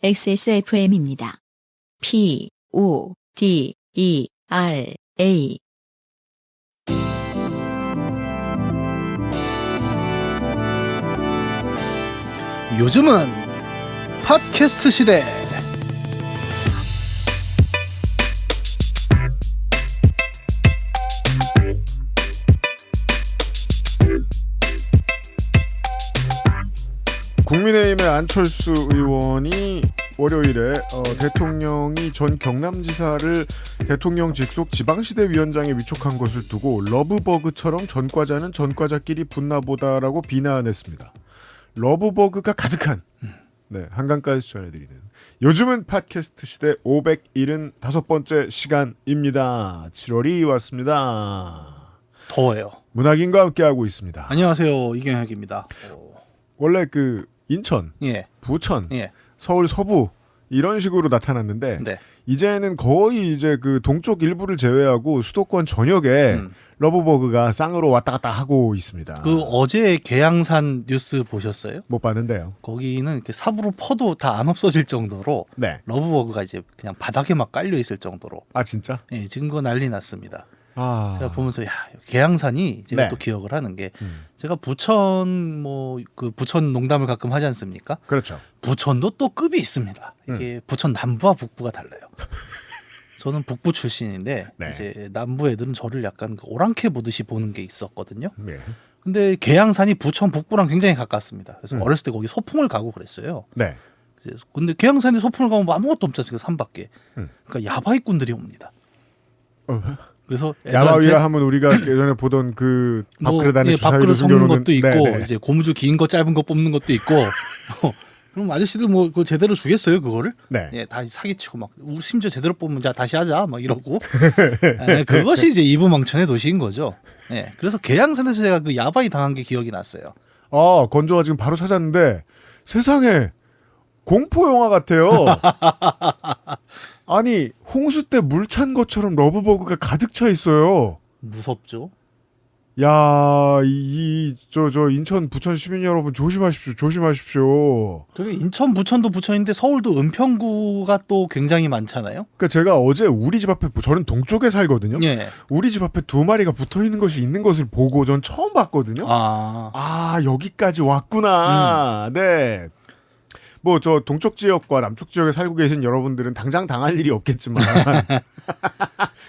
XSFM입니다. PODERA 요즘은 팟캐스트 시대. 국민의힘의 안철수 의원이 월요일에 대통령이 전 경남지사를 대통령 직속 지방시대위원장에 위촉한 것을 두고 러브버그처럼 전과자는 전과자끼리 붙나보다라고 비난했습니다. 러브버그가 가득한 한강가에서 전해드리는 요즘은 팟캐스트 시대 575번째 시간입니다. 7월이 왔습니다. 더워요. 문학인과 함께하고 있습니다. 안녕하세요. 이경혁입니다. 원래 인천, 부천, 서울 서부 이런 식으로 나타났는데 이제는 거의 이제 동쪽 일부를 제외하고 수도권 전역에 러브버그가 쌍으로 왔다 갔다 하고 있습니다. 어제 계양산 뉴스 보셨어요? 못 봤는데요. 거기는 이렇게 삽으로 퍼도 다 안 없어질 정도로 러브버그가 이제 그냥 바닥에 막 깔려 있을 정도로. 아 진짜? 네, 지금 그거 난리 났습니다. 제가 보면서 계양산이 제가 또 기억을 하는 게 제가 부천 부천 농담을 가끔 하지 않습니까? 그렇죠. 부천도 또 급이 있습니다. 이게 부천 남부와 북부가 달라요. 저는 북부 출신인데 이제 남부 애들은 저를 약간 오랑캐 보듯이 보는 게 있었거든요. 근데 계양산이 부천 북부랑 굉장히 가깝습니다. 그래서 어렸을 때 거기 소풍을 가고 그랬어요. 근데 계양산에 소풍을 가면 아무것도 없지 않습니까? 산밖에. 그러니까 야바이꾼들이 옵니다. 그래서 야바위라 하면 우리가 예전에 보던 밥그릇 안에 밥그릇 섞는 것도 있고 이제 고무줄 긴 거 짧은 거 뽑는 것도 있고 그럼 아저씨들 그거 제대로 주겠어요 그거를? 다 사기치고 막 심지어 제대로 뽑으면 자 다시 하자 막 이러고 그것이 이제 이부망천의 도시인 거죠. 그래서 계양산에서 제가 야바위 당한 게 기억이 났어요. 건조가 지금 바로 찾았는데 세상에 공포 영화 같아요. 아니 홍수 때 물 찬 것처럼 러브버그가 가득 차 있어요. 무섭죠? 야, 저 인천 부천 시민 여러분 조심하십시오. 저기 인천 부천도 부천인데 서울도 은평구가 또 굉장히 많잖아요. 그러니까 제가 어제 우리 집 앞에 저는 동쪽에 살거든요. 우리 집 앞에 두 마리가 붙어 있는 것이 있는 것을 보고 전 처음 봤거든요. 여기까지 왔구나. 네. 저 동쪽 지역과 남쪽 지역에 살고 계신 여러분들은 당장 당할 일이 없겠지만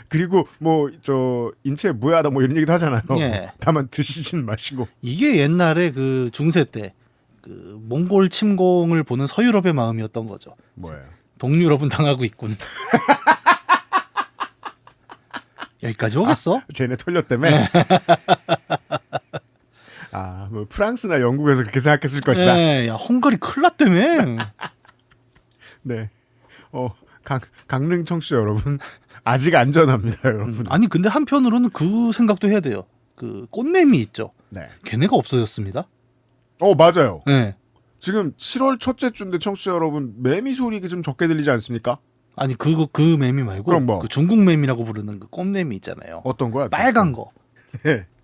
그리고 인체에 무해하다 이런 얘기도 하잖아요. 다만 드시진 마시고. 이게 옛날에 중세 때 몽골 침공을 보는 서유럽의 마음이었던 거죠. 뭐예요? 동유럽은 당하고 있군. 여기까지 오겠어? 쟤네 털려 때문에. 프랑스나 영국에서 그렇게 생각했을 것이다. 야, 헝가리 큰일 났다며. 네. 강릉 청취자 여러분, 아직 안전합니다, 여러분. 아니, 근데 한편으로는 그 생각도 해야 돼요. 꽃매미 있죠? 걔네가 없어졌습니다. 맞아요. 지금 7월 첫째 주인데 청취자 여러분, 매미 소리 좀 적게 들리지 않습니까? 아니, 그 매미 말고. 그럼 중국 매미라고 부르는 꽃매미 있잖아요. 어떤 거야? 빨간 거.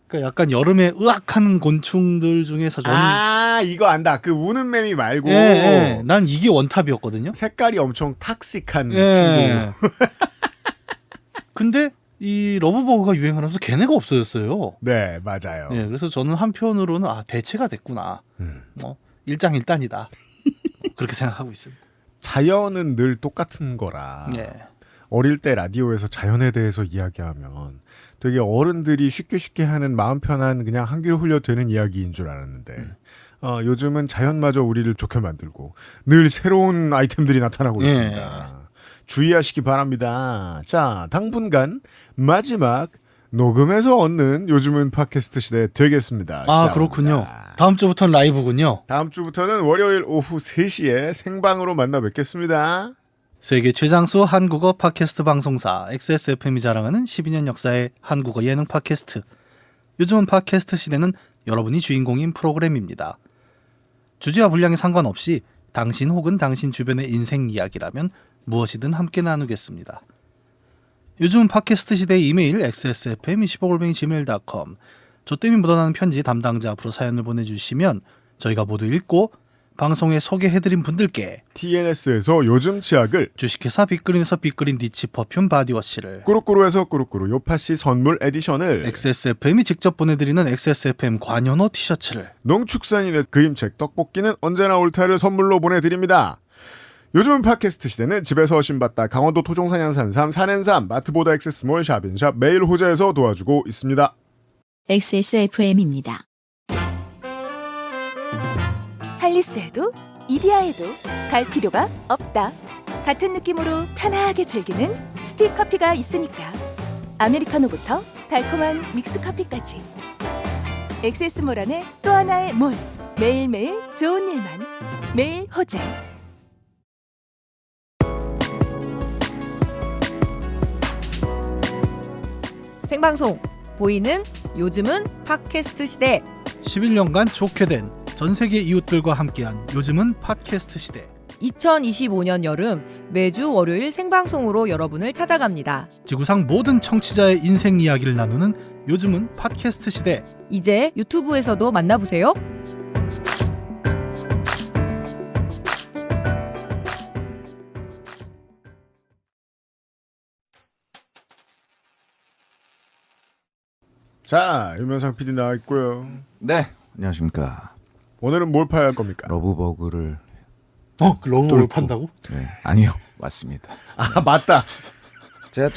그러니까 약간 여름에 으악하는 곤충들 중에서 저는 이거 안다. 우는 매미 말고. 난 이게 원탑이었거든요. 색깔이 엄청 탁식한 친구. 근데 이 러브버그가 유행하면서 걔네가 없어졌어요. 네, 맞아요. 그래서 저는 한편으로는 대체가 됐구나. 일장일단이다. 그렇게 생각하고 있습니다. 자연은 늘 똑같은 거라. 어릴 때 라디오에서 자연에 대해서 이야기하면 되게 어른들이 쉽게 하는 마음 편한 그냥 한 귀로 흘려되는 이야기인 줄 알았는데 요즘은 자연마저 우리를 좋게 만들고 늘 새로운 아이템들이 나타나고 있습니다. 주의하시기 바랍니다. 자, 당분간 마지막 녹음에서 얻는 요즘은 팟캐스트 시대 되겠습니다. 그렇군요. 다음 주부터는 라이브군요. 다음 주부터는 월요일 오후 3시에 생방으로 만나 뵙겠습니다. 세계 최장수 한국어 팟캐스트 방송사 XSFM이 자랑하는 12년 역사의 한국어 예능 팟캐스트. 요즘은 팟캐스트 시대는 여러분이 주인공인 프로그램입니다. 주제와 분량에 상관없이 당신 혹은 당신 주변의 인생 이야기라면 무엇이든 함께 나누겠습니다. 요즘은 팟캐스트 시대의 이메일 xsfm25@gmail.com. 저 때문에 묻어나는 편지 담당자 앞으로 사연을 보내주시면 저희가 모두 읽고 방송에 소개해드린 분들께 TNS에서 요즘 치약을, 주식회사 빅그린에서 빅그린 니치 퍼퓸 바디워시를, 꾸루꾸루에서 꾸루꾸루 요파시 선물 에디션을, XSFM이 직접 보내드리는 XSFM 관현호 티셔츠를, 농축산인의 그림책 떡볶이는 언제나 옳다를 선물로 보내드립니다. 요즘은 팟캐스트 시대는 집에서 신봤다 강원도 토종사냥 산삼 산엔삼 마트보다 액세스몰 샵인샵 메일 호재에서 도와주고 있습니다. XSFM입니다. 할리스해도 이디야해도 갈 필요가 없다. 같은 느낌으로 편하게 즐기는 스틱 커피가 있으니까. 아메리카노부터 달콤한 믹스 커피까지. 엑세스몰 안에 또 하나의 몰. 매일매일 좋은 일만. 매일 호재. 생방송 보이는 요즘은 팟캐스트 시대. 11년간 좋게 된 전세계 이웃들과 함께한 요즘은 팟캐스트 시대. 2025년 여름 매주 월요일 생방송으로 여러분을 찾아갑니다. 지구상 모든 청취자의 인생 이야기를 나누는 요즘은 팟캐스트 시대. 이제 유튜브에서도 만나보세요. 자, 유명상 PD 나와 있고요. 네, 안녕하십니까. 오늘은 뭘 파야 할 겁니까? 러브버그를 러브버그 뚫고. 판다고? 네, 아니요, 맞습니다. 아, 맞다. 제가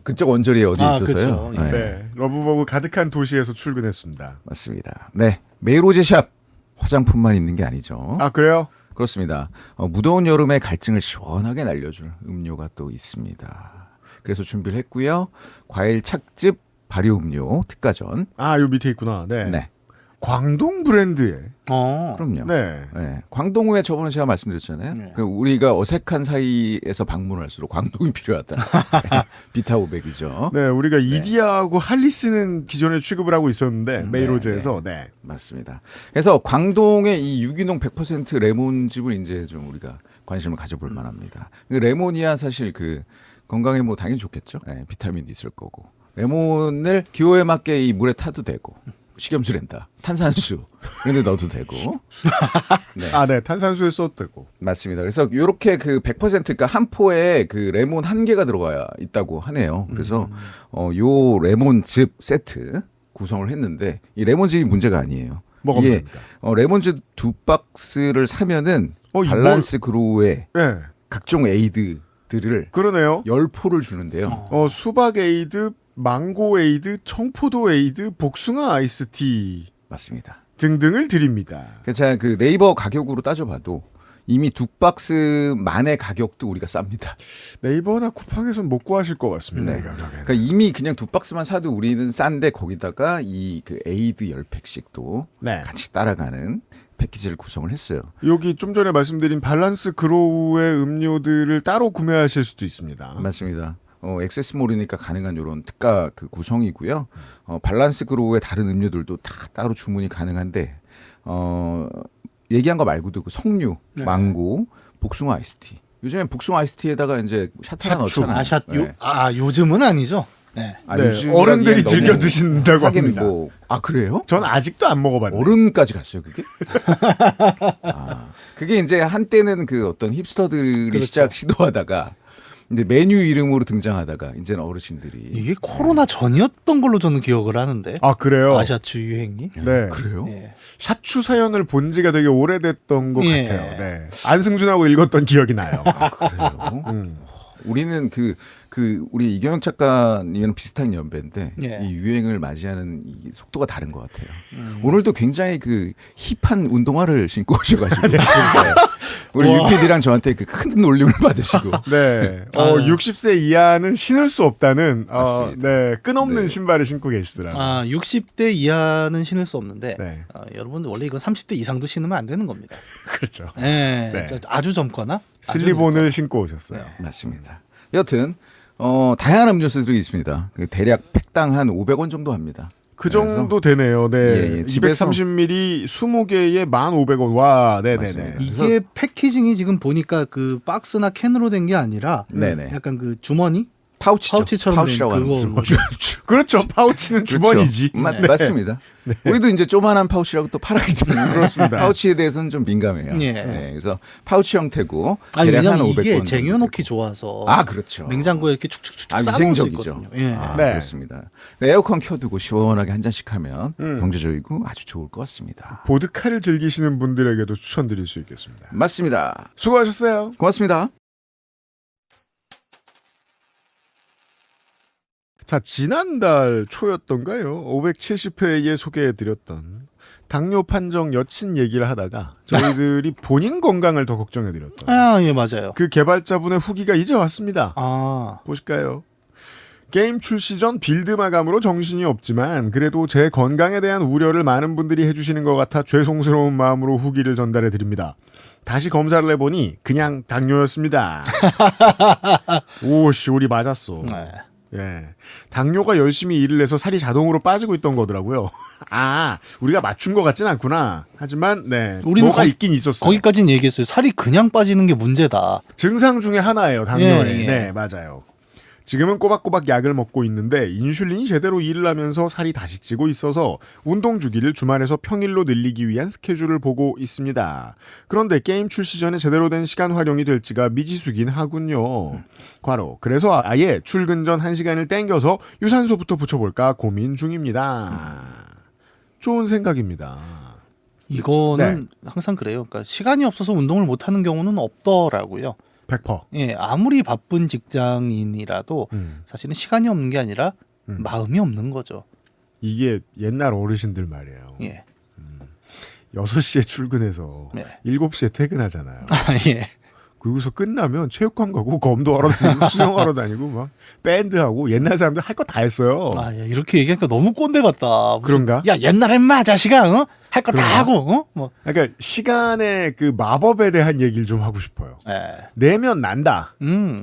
그쪽 언저리에 어디 있어서요. 그쵸. 네, 네, 러브버그 가득한 도시에서 출근했습니다. 맞습니다. 네, 메이로제샵 화장품만 있는 게 아니죠. 아, 그래요? 그렇습니다. 무더운 여름에 갈증을 시원하게 날려줄 음료가 또 있습니다. 그래서 준비를 했고요. 과일 착즙 발효 음료 특가전. 아, 요 밑에 있구나. 네. 네, 광동 브랜드의. 그럼요. 네. 네, 광동에 저번에 제가 말씀드렸잖아요. 네. 그 우리가 어색한 사이에서 방문할수록 광동이 필요하다. 비타 500이죠. 네, 우리가 이디야하고 할리스는 기존에 취급을 하고 있었는데 메이로제에서 네. 맞습니다. 그래서 광동의 이 유기농 100% 레몬즙을 이제 좀 우리가 관심을 가져볼 만합니다. 그 레몬이야 사실 그 건강에 뭐 당연히 좋겠죠. 네, 비타민도 있을 거고. 레몬을 기호에 맞게 이 물에 타도 되고. 식염수랜다, 탄산수 이런 데 넣어도 되고. 네. 아, 네. 탄산수에 써도 되고. 맞습니다. 그래서 요렇게 그 100% 그러니까 한 포에 그 레몬 한 개가 들어가 있다고 하네요. 그래서 요 레몬즙 세트 구성을 했는데 이 레몬즙이 문제가 아니에요. 뭐가 이게 문제입니까? 레몬즙 2박스를 사면은 밸런스 그로우에 네. 각종 에이드들을 그러네요. 10포를 주는데요. 수박 에이드, 망고 에이드, 청포도 에이드, 복숭아 아이스티 맞습니다. 등등을 드립니다. 그래서 제가 그 네이버 가격으로 따져봐도 이미 2박스만의 가격도 우리가 쌉니다. 네이버나 쿠팡에서는 못 구하실 것 같습니다. 네. 이 가격에는. 그러니까 이미 그냥 2박스만 사도 우리는 싼데 거기다가 이 그 에이드 10팩씩도 네. 같이 따라가는 패키지를 구성을 했어요. 여기 좀 전에 말씀드린 밸런스 그로우의 음료들을 따로 구매하실 수도 있습니다. 맞습니다. 액세스몰이니까 가능한 이런 특가 그 구성이고요. 밸런스 그로우의 다른 음료들도 다 따로 주문이 가능한데 얘기한 거 말고도 그 석류, 망고, 복숭아 아이스티. 요즘에 복숭아 아이스티에다가 이제 샷 하나 넣잖아요. 네. 요즘은 아니죠. 네. 네, 요즘이라기엔 어른들이 너무 즐겨 드신다고 하긴 합니다. 뭐, 그래요? 전 아직도 안 먹어봤는데. 어른까지 갔어요, 그게? 그게 이제 한때는 그 어떤 힙스터들이 그렇죠. 시도하다가 이제 메뉴 이름으로 등장하다가 이제는 어르신들이 이게 코로나 전이었던 걸로 저는 기억을 하는데. 아, 그래요? 아샤추 유행이. 네. 그래요? 예. 샤추 사연을 본 지가 되게 오래됐던 것 예. 같아요. 네. 안승준하고 읽었던 기억이 나요. 그래요? 우리는 우리 이경영 작가님이랑 비슷한 연배인데 예. 이 유행을 맞이하는 이 속도가 다른 것 같아요. 오늘도 굉장히 그 힙한 운동화를 신고 오셔가지고 우리 UPD랑 저한테 그 큰 놀림을 받으시고 네. 60세 이하는 신을 수 없다는 맞습니다. 네, 끝없는 네. 신발을 신고 계시더라고요. 60대 이하는 신을 수 없는데 네. 여러분들 원래 이건 30대 이상도 신으면 안 되는 겁니다. 그렇죠. 네. 네. 아주 젊거나 아주 슬리본을 신고 오셨어요. 맞습니다. 여튼 다양한 음료수들이 있습니다. 대략 팩당 한 500원 정도 합니다. 그 정도 되네요. 네. 예, 집에서 230ml 20개에 1,500원. 와, 네네네. 맞습니다. 이게 패키징이 지금 보니까 그 박스나 캔으로 된 게 아니라 네네. 약간 그 주머니 파우치죠. 파우치처럼 된 파우치라고 하는 그거 거죠. 그렇죠. 파우치는 주머니지. 그렇죠. 맞습니다. 네. 우리도 이제 조만한 파우치라고 또 팔았기 때문에 그렇습니다. 파우치에 대해서는 좀 민감해요. 예. 네, 그래서 파우치 형태고 아니, 대략 한 왜냐면 500권. 이게 쟁여놓기 좋아서. 그렇죠. 냉장고에 이렇게 축축축 쌓아놓을 수 위생적이죠. 있거든요. 예. 네. 그렇습니다. 에어컨 켜두고 시원하게 한 잔씩 하면 경제적이고 아주 좋을 것 같습니다. 보드카를 즐기시는 분들에게도 추천드릴 수 있겠습니다. 맞습니다. 수고하셨어요. 고맙습니다. 자, 지난달 초였던가요? 570회에 소개해드렸던 당뇨 판정 여친 얘기를 하다가 저희들이 본인 건강을 더 걱정해드렸던 아, 예, 맞아요. 그 개발자분의 후기가 이제 왔습니다. 아, 보실까요? 게임 출시 전 빌드 마감으로 정신이 없지만 그래도 제 건강에 대한 우려를 많은 분들이 해주시는 것 같아 죄송스러운 마음으로 후기를 전달해드립니다. 다시 검사를 해보니 그냥 당뇨였습니다. 오씨, 우리 맞았어. 네. 예. 당뇨가 열심히 일을 해서 살이 자동으로 빠지고 있던 거더라고요. 아, 우리가 맞춘 것 같진 않구나. 하지만, 네. 우리는 뭐가 있긴 있었어요. 거기까지는 얘기했어요. 살이 그냥 빠지는 게 문제다. 증상 중에 하나예요, 당뇨에. 예, 예. 네, 맞아요. 지금은 꼬박꼬박 약을 먹고 있는데 인슐린이 제대로 일을 하면서 살이 다시 찌고 있어서 운동 주기를 주말에서 평일로 늘리기 위한 스케줄을 보고 있습니다. 그런데 게임 출시 전에 제대로 된 시간 활용이 될지가 미지수긴 하군요. 과로. 그래서 아예 출근 전 1시간을 땡겨서 유산소부터 붙여볼까 고민 중입니다. 좋은 생각입니다. 이거는 항상 그래요. 그러니까 시간이 없어서 운동을 못 하는 경우는 없더라고요. 100%. 예, 아무리 바쁜 직장인이라도 사실은 시간이 없는 게 아니라 마음이 없는 거죠. 이게 옛날 어르신들 말이에요. 예. 6시에 출근해서 네. 7시에 퇴근하잖아요. 아, 예. 그리고서 끝나면 체육관 가고 검도하러 다니고 수영하러 다니고 막 밴드하고 옛날 사람들 할 거 다 했어요. 아, 야, 이렇게 얘기하니까 너무 꼰대 같다. 무슨, 그런가? 야, 옛날엔 마 자식아, 어? 할 거 다 그런가? 하고, 어? 뭐. 그러니까 시간의 그 마법에 대한 얘기를 좀 하고 싶어요. 예. 내면 난다.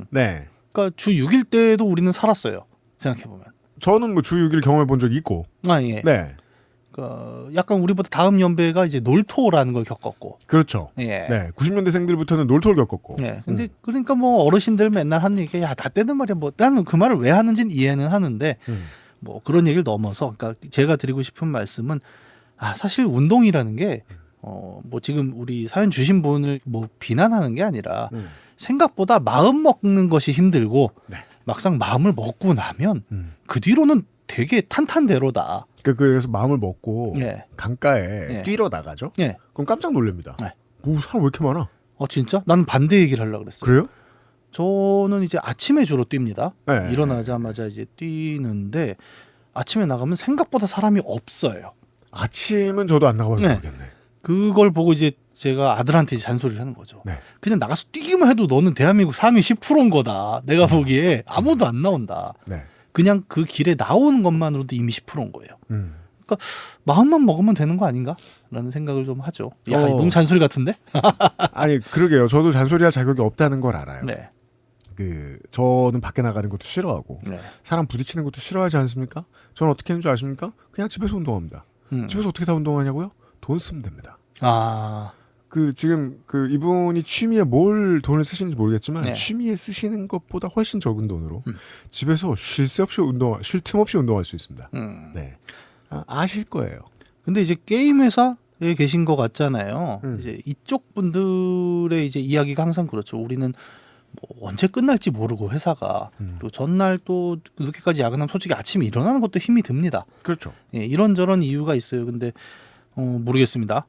네. 그러니까 주 6일 때도 우리는 살았어요. 생각해 보면. 저는 뭐 주 6일 경험해 본 적이 있고. 아, 예. 네. 그러니까 약간 우리보다 다음 연배가 이제 놀토라는 걸 겪었고. 그렇죠. 예. 네. 90년대생들부터는 놀토를 겪었고. 예. 근데 그러니까 뭐 어르신들 맨날 하는 얘기가 야, 나 때는 말이야. 뭐 나는 그 말을 왜 하는지는 이해는 하는데 뭐 그런 얘기를 넘어서 그러니까 제가 드리고 싶은 말씀은 사실 운동이라는 게 뭐 지금 우리 사연 주신 분을 뭐 비난하는 게 아니라 생각보다 마음 먹는 것이 힘들고 네. 막상 마음을 먹고 나면 그 뒤로는 되게 탄탄대로다. 그래서 마음을 먹고 예. 강가에 예. 뛰러 나가죠. 예. 그럼 깜짝 놀랍니다. 네. 오, 사람 왜 이렇게 많아? 진짜? 나는 반대 얘기를 하려고 그랬어요. 그래요? 저는 이제 아침에 주로 뜁니다. 네. 일어나자마자 이제 뛰는데 아침에 나가면 생각보다 사람이 없어요. 아침은 저도 안 나가봐서 네. 모르겠네. 그걸 보고 이제 제가 아들한테 이제 잔소리를 하는 거죠. 네. 그냥 나가서 뛰기만 해도 너는 대한민국 삶이 10%인 거다. 내가 보기에 아무도 안 나온다. 네. 그냥 그 길에 나오는 것만으로도 이미 10%인 거예요. 그러니까 마음만 먹으면 되는 거 아닌가? 라는 생각을 좀 하죠. 야, 너무 잔소리 같은데? 아니, 그러게요. 저도 잔소리할 자격이 없다는 걸 알아요. 네. 저는 밖에 나가는 것도 싫어하고 네. 사람 부딪히는 것도 싫어하지 않습니까? 저는 어떻게 하는 줄 아십니까? 그냥 집에서 운동합니다. 집에서 어떻게 다 운동하냐고요? 돈 쓰면 됩니다. 지금 이분이 취미에 뭘 돈을 쓰시는지 모르겠지만 네. 취미에 쓰시는 것보다 훨씬 적은 돈으로 집에서 쉴 틈 없이 운동할 수 있습니다. 네. 아실 거예요. 근데 이제 게임 회사에 계신 것 같잖아요. 이제 이쪽 분들의 이제 이야기가 항상 그렇죠. 우리는 뭐 언제 끝날지 모르고 회사가 또 전날 또 늦게까지 야근하면 솔직히 아침에 일어나는 것도 힘이 듭니다. 그렇죠. 예, 이런저런 이유가 있어요. 근데 모르겠습니다.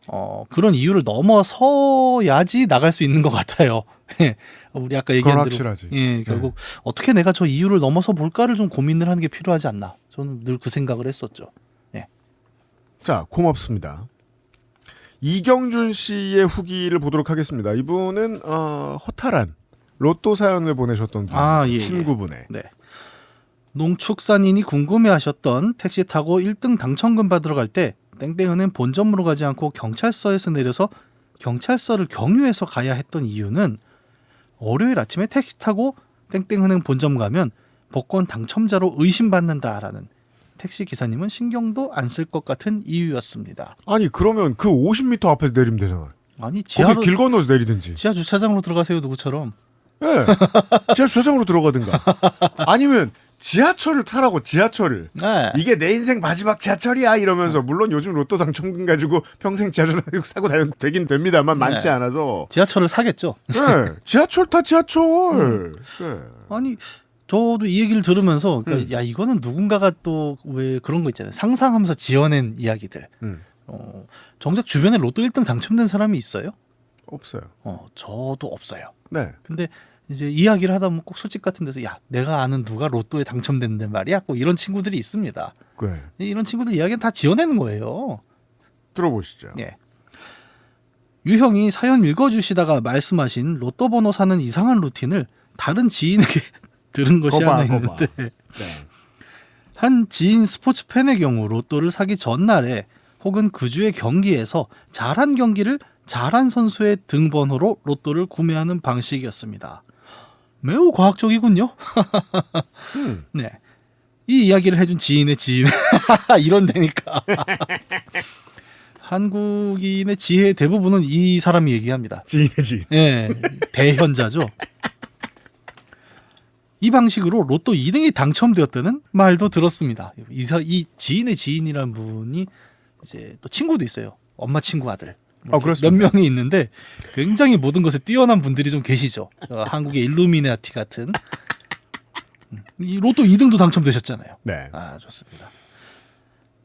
그런 이유를 넘어서야지 나갈 수 있는 것 같아요. 우리 아까 얘기한 대로 확실하지. 예, 결국 어떻게 내가 저 이유를 넘어서 볼까를 좀 고민을 하는 게 필요하지 않나. 저는 늘 그 생각을 했었죠. 예. 자, 고맙습니다. 이경준 씨의 후기를 보도록 하겠습니다. 이분은 허탈한 로또 사연을 보내셨던 분, 예, 친구분의. 네. 농축산인이 궁금해하셨던 택시 타고 1등 당첨금 받으러 갈 때 땡땡은행 본점으로 가지 않고 경찰서에서 내려서 경찰서를 경유해서 가야 했던 이유는 월요일 아침에 택시 타고 땡땡은행 본점 가면 복권 당첨자로 의심받는다라는 택시 기사님은 신경도 안 쓸 것 같은 이유였습니다. 아니, 그러면 그 50m 앞에서 내리면 되잖아요. 아니 거기 길 건너서 내리든지. 지하 주차장으로 들어가세요 누구처럼. 예. 제가 주차장으로 들어가든가. 아니면 지하철을 타라고 지하철을. 네. 이게 내 인생 마지막 지하철이야 이러면서 물론 요즘 로또 당첨금 가지고 평생 지하철 사고 다녀도 되긴 됩니다만 많지 네. 않아서. 지하철을 사겠죠. 네. 지하철 타 지하철. 네. 아니 저도 이 얘기를 들으면서 그러니까 야 이거는 누군가가 또 왜 그런 거 있잖아요. 상상하면서 지어낸 이야기들. 정작 주변에 로또 1등 당첨된 사람이 있어요? 없어요. 저도 없어요. 네. 근데 이제 이야기를 하다 보면 꼭 술집 같은 데서 야 내가 아는 누가 로또에 당첨됐는데 말이야 꼭 이런 친구들이 있습니다. 네. 이런 친구들 이야기는 다 지어내는 거예요. 들어보시죠. 예. 유형이 사연 읽어주시다가 말씀하신 로또 번호 사는 이상한 루틴을 다른 지인에게 들은 것이 하나 있는데 네. 한 지인 스포츠 팬의 경우 로또를 사기 전날에 혹은 그 주의 경기에서 잘한 경기를 잘한 선수의 등번호로 로또를 구매하는 방식이었습니다. 매우 과학적이군요. 네. 이 이야기를 해준 지인의 지인 이런 데니까 한국인의 지혜의 대부분은 이 사람이 얘기합니다. 지인의 지인. 예, 대현자죠. 이 방식으로 로또 2등이 당첨되었다는 말도 들었습니다. 이 지인의 지인이란 분이 이제 또 친구도 있어요. 엄마 친구 아들. 몇 그렇습니다. 명이 있는데 굉장히 모든 것에 뛰어난 분들이 좀 계시죠. 한국의 일루미나티 같은. 이 로또 2등도 당첨되셨잖아요. 네. 아, 좋습니다.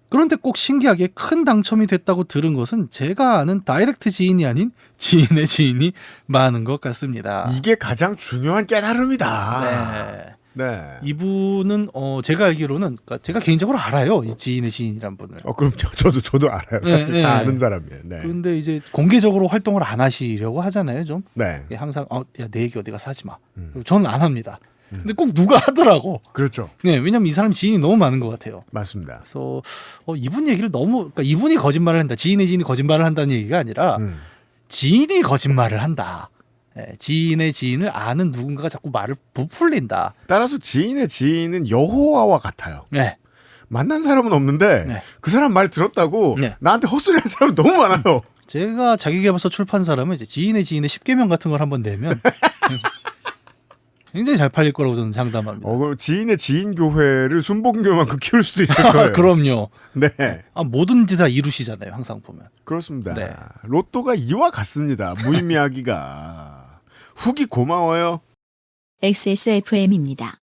그런데 꼭 신기하게 큰 당첨이 됐다고 들은 것은 제가 아는 다이렉트 지인이 아닌 지인의 지인이 많은 것 같습니다. 이게 가장 중요한 깨달음이다. 네. 네. 이분은 제가 알기로는 그러니까 제가 개인적으로 알아요. 이 지인의 지인이란 분을. 그럼요. 저도 알아요. 사실 네, 다 네. 아는 사람이에요. 네. 그런데 이제 공개적으로 활동을 안 하시려고 하잖아요, 좀. 네. 항상 야, 내 얘기 어디 가서 하지 마. 저는 안 합니다. 근데 꼭 누가 하더라고. 그렇죠. 네, 왜냐면 이 사람 지인이 너무 많은 것 같아요. 맞습니다. 그래서 이분 얘기를 너무 그러니까 이분이 거짓말을 한다. 지인의 지인이 거짓말을 한다는 얘기가 아니라 지인이 거짓말을 한다. 예, 지인의 지인을 아는 누군가가 자꾸 말을 부풀린다. 따라서 지인의 지인은 여호와와 같아요. 네. 만난 사람은 없는데 네. 그 사람 말 들었다고 네. 나한테 헛소리하는 사람 너무 많아요. 제가 자기계발서 출판사라면 이제 지인의 지인의 10계명 같은 걸 한번 내면 굉장히 잘 팔릴 거라고 저는 장담합니다. 그럼 지인의 지인 교회를 순복음교만큼 키울 수도 있을 거예요. 그럼요. 네. 뭐든지 다 이루시잖아요. 항상 보면. 그렇습니다. 네. 로또가 이와 같습니다. 무의미하기가. 후기 고마워요. XSFM입니다.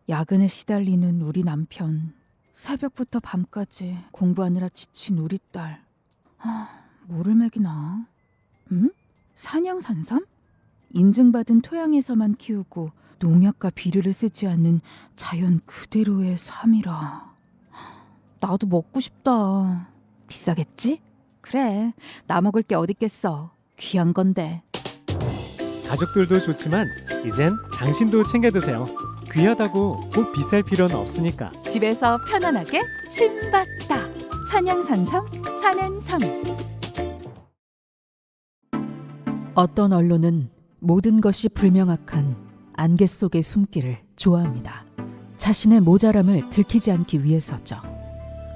야근에 시달리는 우리 남편, 새벽부터 밤까지 공부하느라 지친 우리 딸. 뭐를 먹이나? 산양산삼? 인증받은 토양에서만 키우고 농약과 비료를 쓰지 않는 자연 그대로의 삶이라. 나도 먹고 싶다. 비싸겠지? 그래, 나 먹을 게 어딨겠어. 귀한 건데. 가족들도 좋지만 이젠 당신도 챙겨 드세요. 귀하다고 꼭 비쌀 필요는 없으니까. 집에서 편안하게 신받다. 산양산삼 사는 삶. 어떤 언론은 모든 것이 불명확한 안개 속의 숨기를 좋아합니다. 자신의 모자람을 들키지 않기 위해서죠.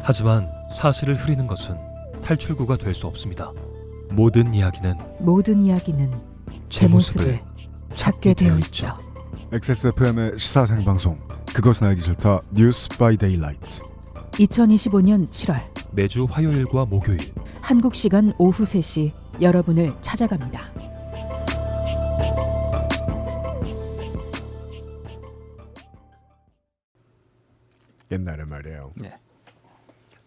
하지만 사실을 흐리는 것은 탈출구가 될 수 없습니다. 모든 이야기는 제 모습을 찾게 되어 있죠. XSFM의 시사 생방송 그것은 알기 싫다 뉴스 바이 데일라이트 2025년 7월 매주 화요일과 목요일 한국 시간 오후 3시 여러분을 찾아갑니다. 옛날에 말이에요. 네.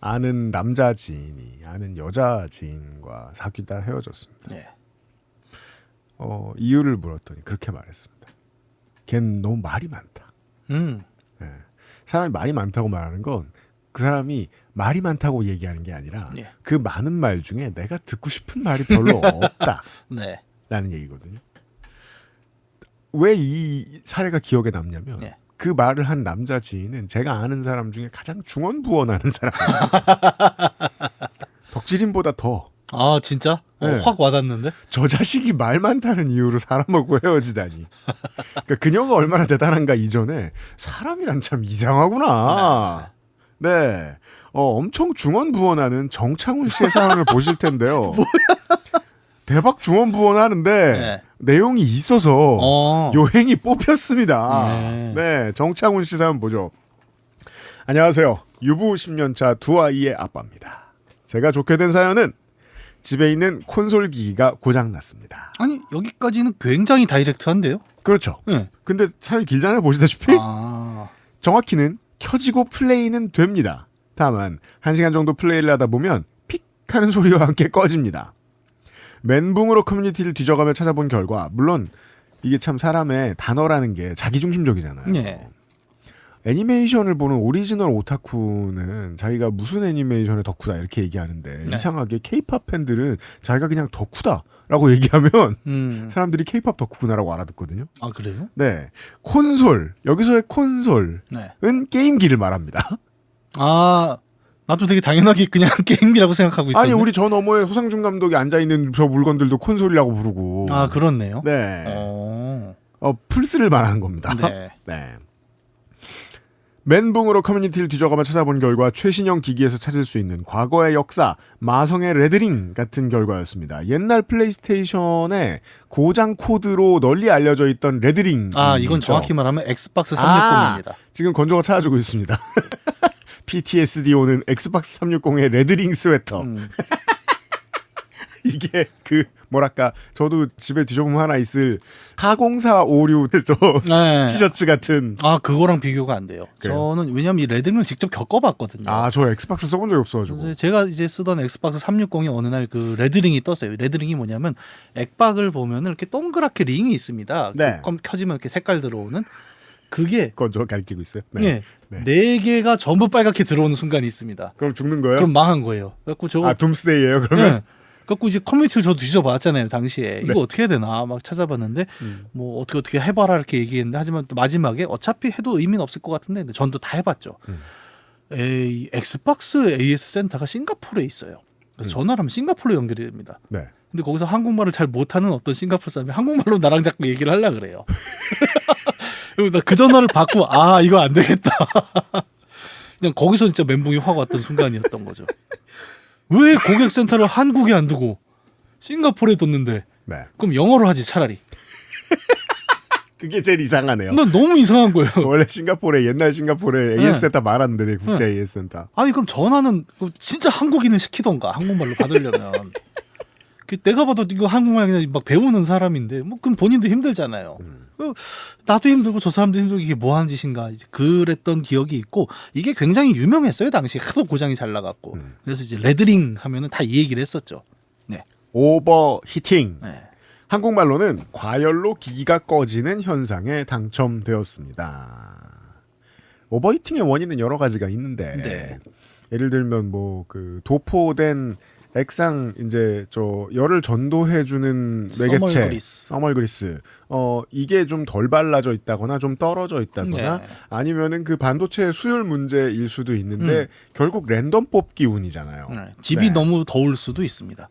아는 남자 지인이 아는 여자 지인과 사귀다 헤어졌습니다. 네. 이유를 물었더니 그렇게 말했습니다. 걔는 너무 말이 많다. 네. 사람이 말이 많다고 말하는 건 그 사람이 말이 많다고 얘기하는 게 아니라 네. 그 많은 말 중에 내가 듣고 싶은 말이 별로 없다. 네. 라는 얘기거든요. 왜 이 사례가 기억에 남냐면 네. 그 말을 한 남자 지인은 제가 아는 사람 중에 가장 중언부언하는 사람이에요. 덕질인보다 더. 아 진짜? 네. 확 와닿는데? 저 자식이 말 많다는 이유로 사람하고 헤어지다니. 그러니까 그녀가 얼마나 대단한가 이전에 사람이란 참 이상하구나. 네. 엄청 중언부언하는 정창훈 씨의 사연을 보실 텐데요. 대박 중원부원 하는데 네. 내용이 있어서 요행이 뽑혔습니다. 네. 네, 정창훈 씨 사연 보죠. 안녕하세요. 유부 10년차 두 아이의 아빠입니다. 제가 좋게 된 사연은 집에 있는 콘솔 기기가 고장났습니다. 아니 여기까지는 굉장히 다이렉트한데요? 그렇죠. 네. 근데 사연이 길잖아요. 보시다시피. 아. 정확히는 켜지고 플레이는 됩니다. 다만 1시간 정도 플레이를 하다 보면 픽 하는 소리와 함께 꺼집니다. 멘붕으로 커뮤니티를 뒤져가며 찾아본 결과 물론 이게 참 사람의 단어라는 게 자기중심적이잖아요. 네. 애니메이션을 보는 오리지널 오타쿠는 자기가 무슨 애니메이션의 덕후다 이렇게 얘기하는데 네. 이상하게 케이팝 팬들은 자기가 그냥 덕후다라고 얘기하면 사람들이 케이팝 덕후구나라고 알아듣거든요. 아 그래요? 네. 콘솔, 여기서의 콘솔은 네. 게임기를 말합니다. 아 나도 되게 당연하게 그냥 게임이라고 생각하고 있었네. 아니 우리 저 너머에 소상중 감독이 앉아있는 저 물건들도 콘솔이라고 부르고. 아 그렇네요. 네. 어. 플스를 말하는 겁니다. 네. 네. 멘붕으로 커뮤니티를 뒤져가며 찾아본 결과 최신형 기기에서 찾을 수 있는 과거의 역사, 마성의 레드링 같은 결과였습니다. 옛날 플레이스테이션의 고장 코드로 널리 알려져 있던 레드링. 아 이건 정확히 말하면 엑스박스 360입니다. 지금 건조가 찾아주고 있습니다. PTSD 오는 엑스박스 360의 레드링 스웨터. 이게 그 뭐랄까 저도 집에 뒤져보면 하나 있을 40456 저 네. 티셔츠 같은. 아 그거랑 비교가 안 돼요. 그래요? 저는 왜냐면 이 레드링을 직접 겪어봤거든요. 아 저 엑스박스 써본 적이 없어가지고. 그래서 제가 이제 쓰던 엑스박스 360이 어느 날 그 레드링이 떴어요. 레드링이 뭐냐면 액박을 보면은 이렇게 동그랗게 링이 있습니다. 네. 켜지면 이렇게 색깔 들어오는 그게 건조 가리키고 있어요. 예, 네 개가 전부 빨갛게 들어오는 순간이 있습니다. 그럼 죽는 거예요? 그럼 망한 거예요. 그래갖고 저거 둠스데이예요 그러면? 네. 그래갖고 이제 커뮤니티를 저도 뒤져봤잖아요 당시에. 네. 이거 어떻게 해야 되나 막 찾아봤는데 뭐 어떻게 해봐라 이렇게 얘기했는데 하지만 또 마지막에 어차피 해도 의미는 없을 것 같은데 근데 전도 다 해봤죠. 엑스박스 AS 센터가 싱가포르에 있어요. 그래서 전화를 하면 싱가포르로 연결이 됩니다. 네. 근데 거기서 한국말을 잘 못하는 어떤 싱가포르 사람이 한국말로 나랑 자꾸 얘기를 하려고 그래요. 나 그 전화를 받고 아 이거 안 되겠다. 그냥 거기서 진짜 멘붕이 확 왔던 순간이었던 거죠. 왜 고객센터를 한국에 안 두고 싱가포르에 뒀는데 네. 그럼 영어로 하지 차라리. 그게 제일 이상하네요. 난 너무 이상한 거예요. 원래 싱가포르에 옛날 싱가포르에 AS 센터 많았는데 네, 국제 네. AS 센터. 아니 그럼 전화는 진짜 한국인을 시키던가 한국말로 받으려면. 내가 봐도 이거 한국말 그냥 막 배우는 사람인데 뭐 그럼 본인도 힘들잖아요. 나도 힘들고 저 사람도 힘들고 이게 뭐 하는 짓인가 이제 그랬던 기억이 있고 이게 굉장히 유명했어요 당시에 하도 고장이 잘 나갔고 그래서 이제 레드링 하면은 다 이 얘기를 했었죠. 네. 오버히팅. 네. 한국말로는 과열로 기기가 꺼지는 현상에 당첨되었습니다. 오버히팅의 원인은 여러 가지가 있는데 네. 예를 들면 뭐 그 도포된 액상 이제 저 열을 전도해주는 매개체 써멀 그리스 이게 좀 덜 발라져 있다거나 좀 떨어져 있다거나 네. 아니면은 그 반도체 수율 문제일 수도 있는데 결국 랜덤 뽑기 운이잖아요. 네. 집이 네. 너무 더울 수도 있습니다.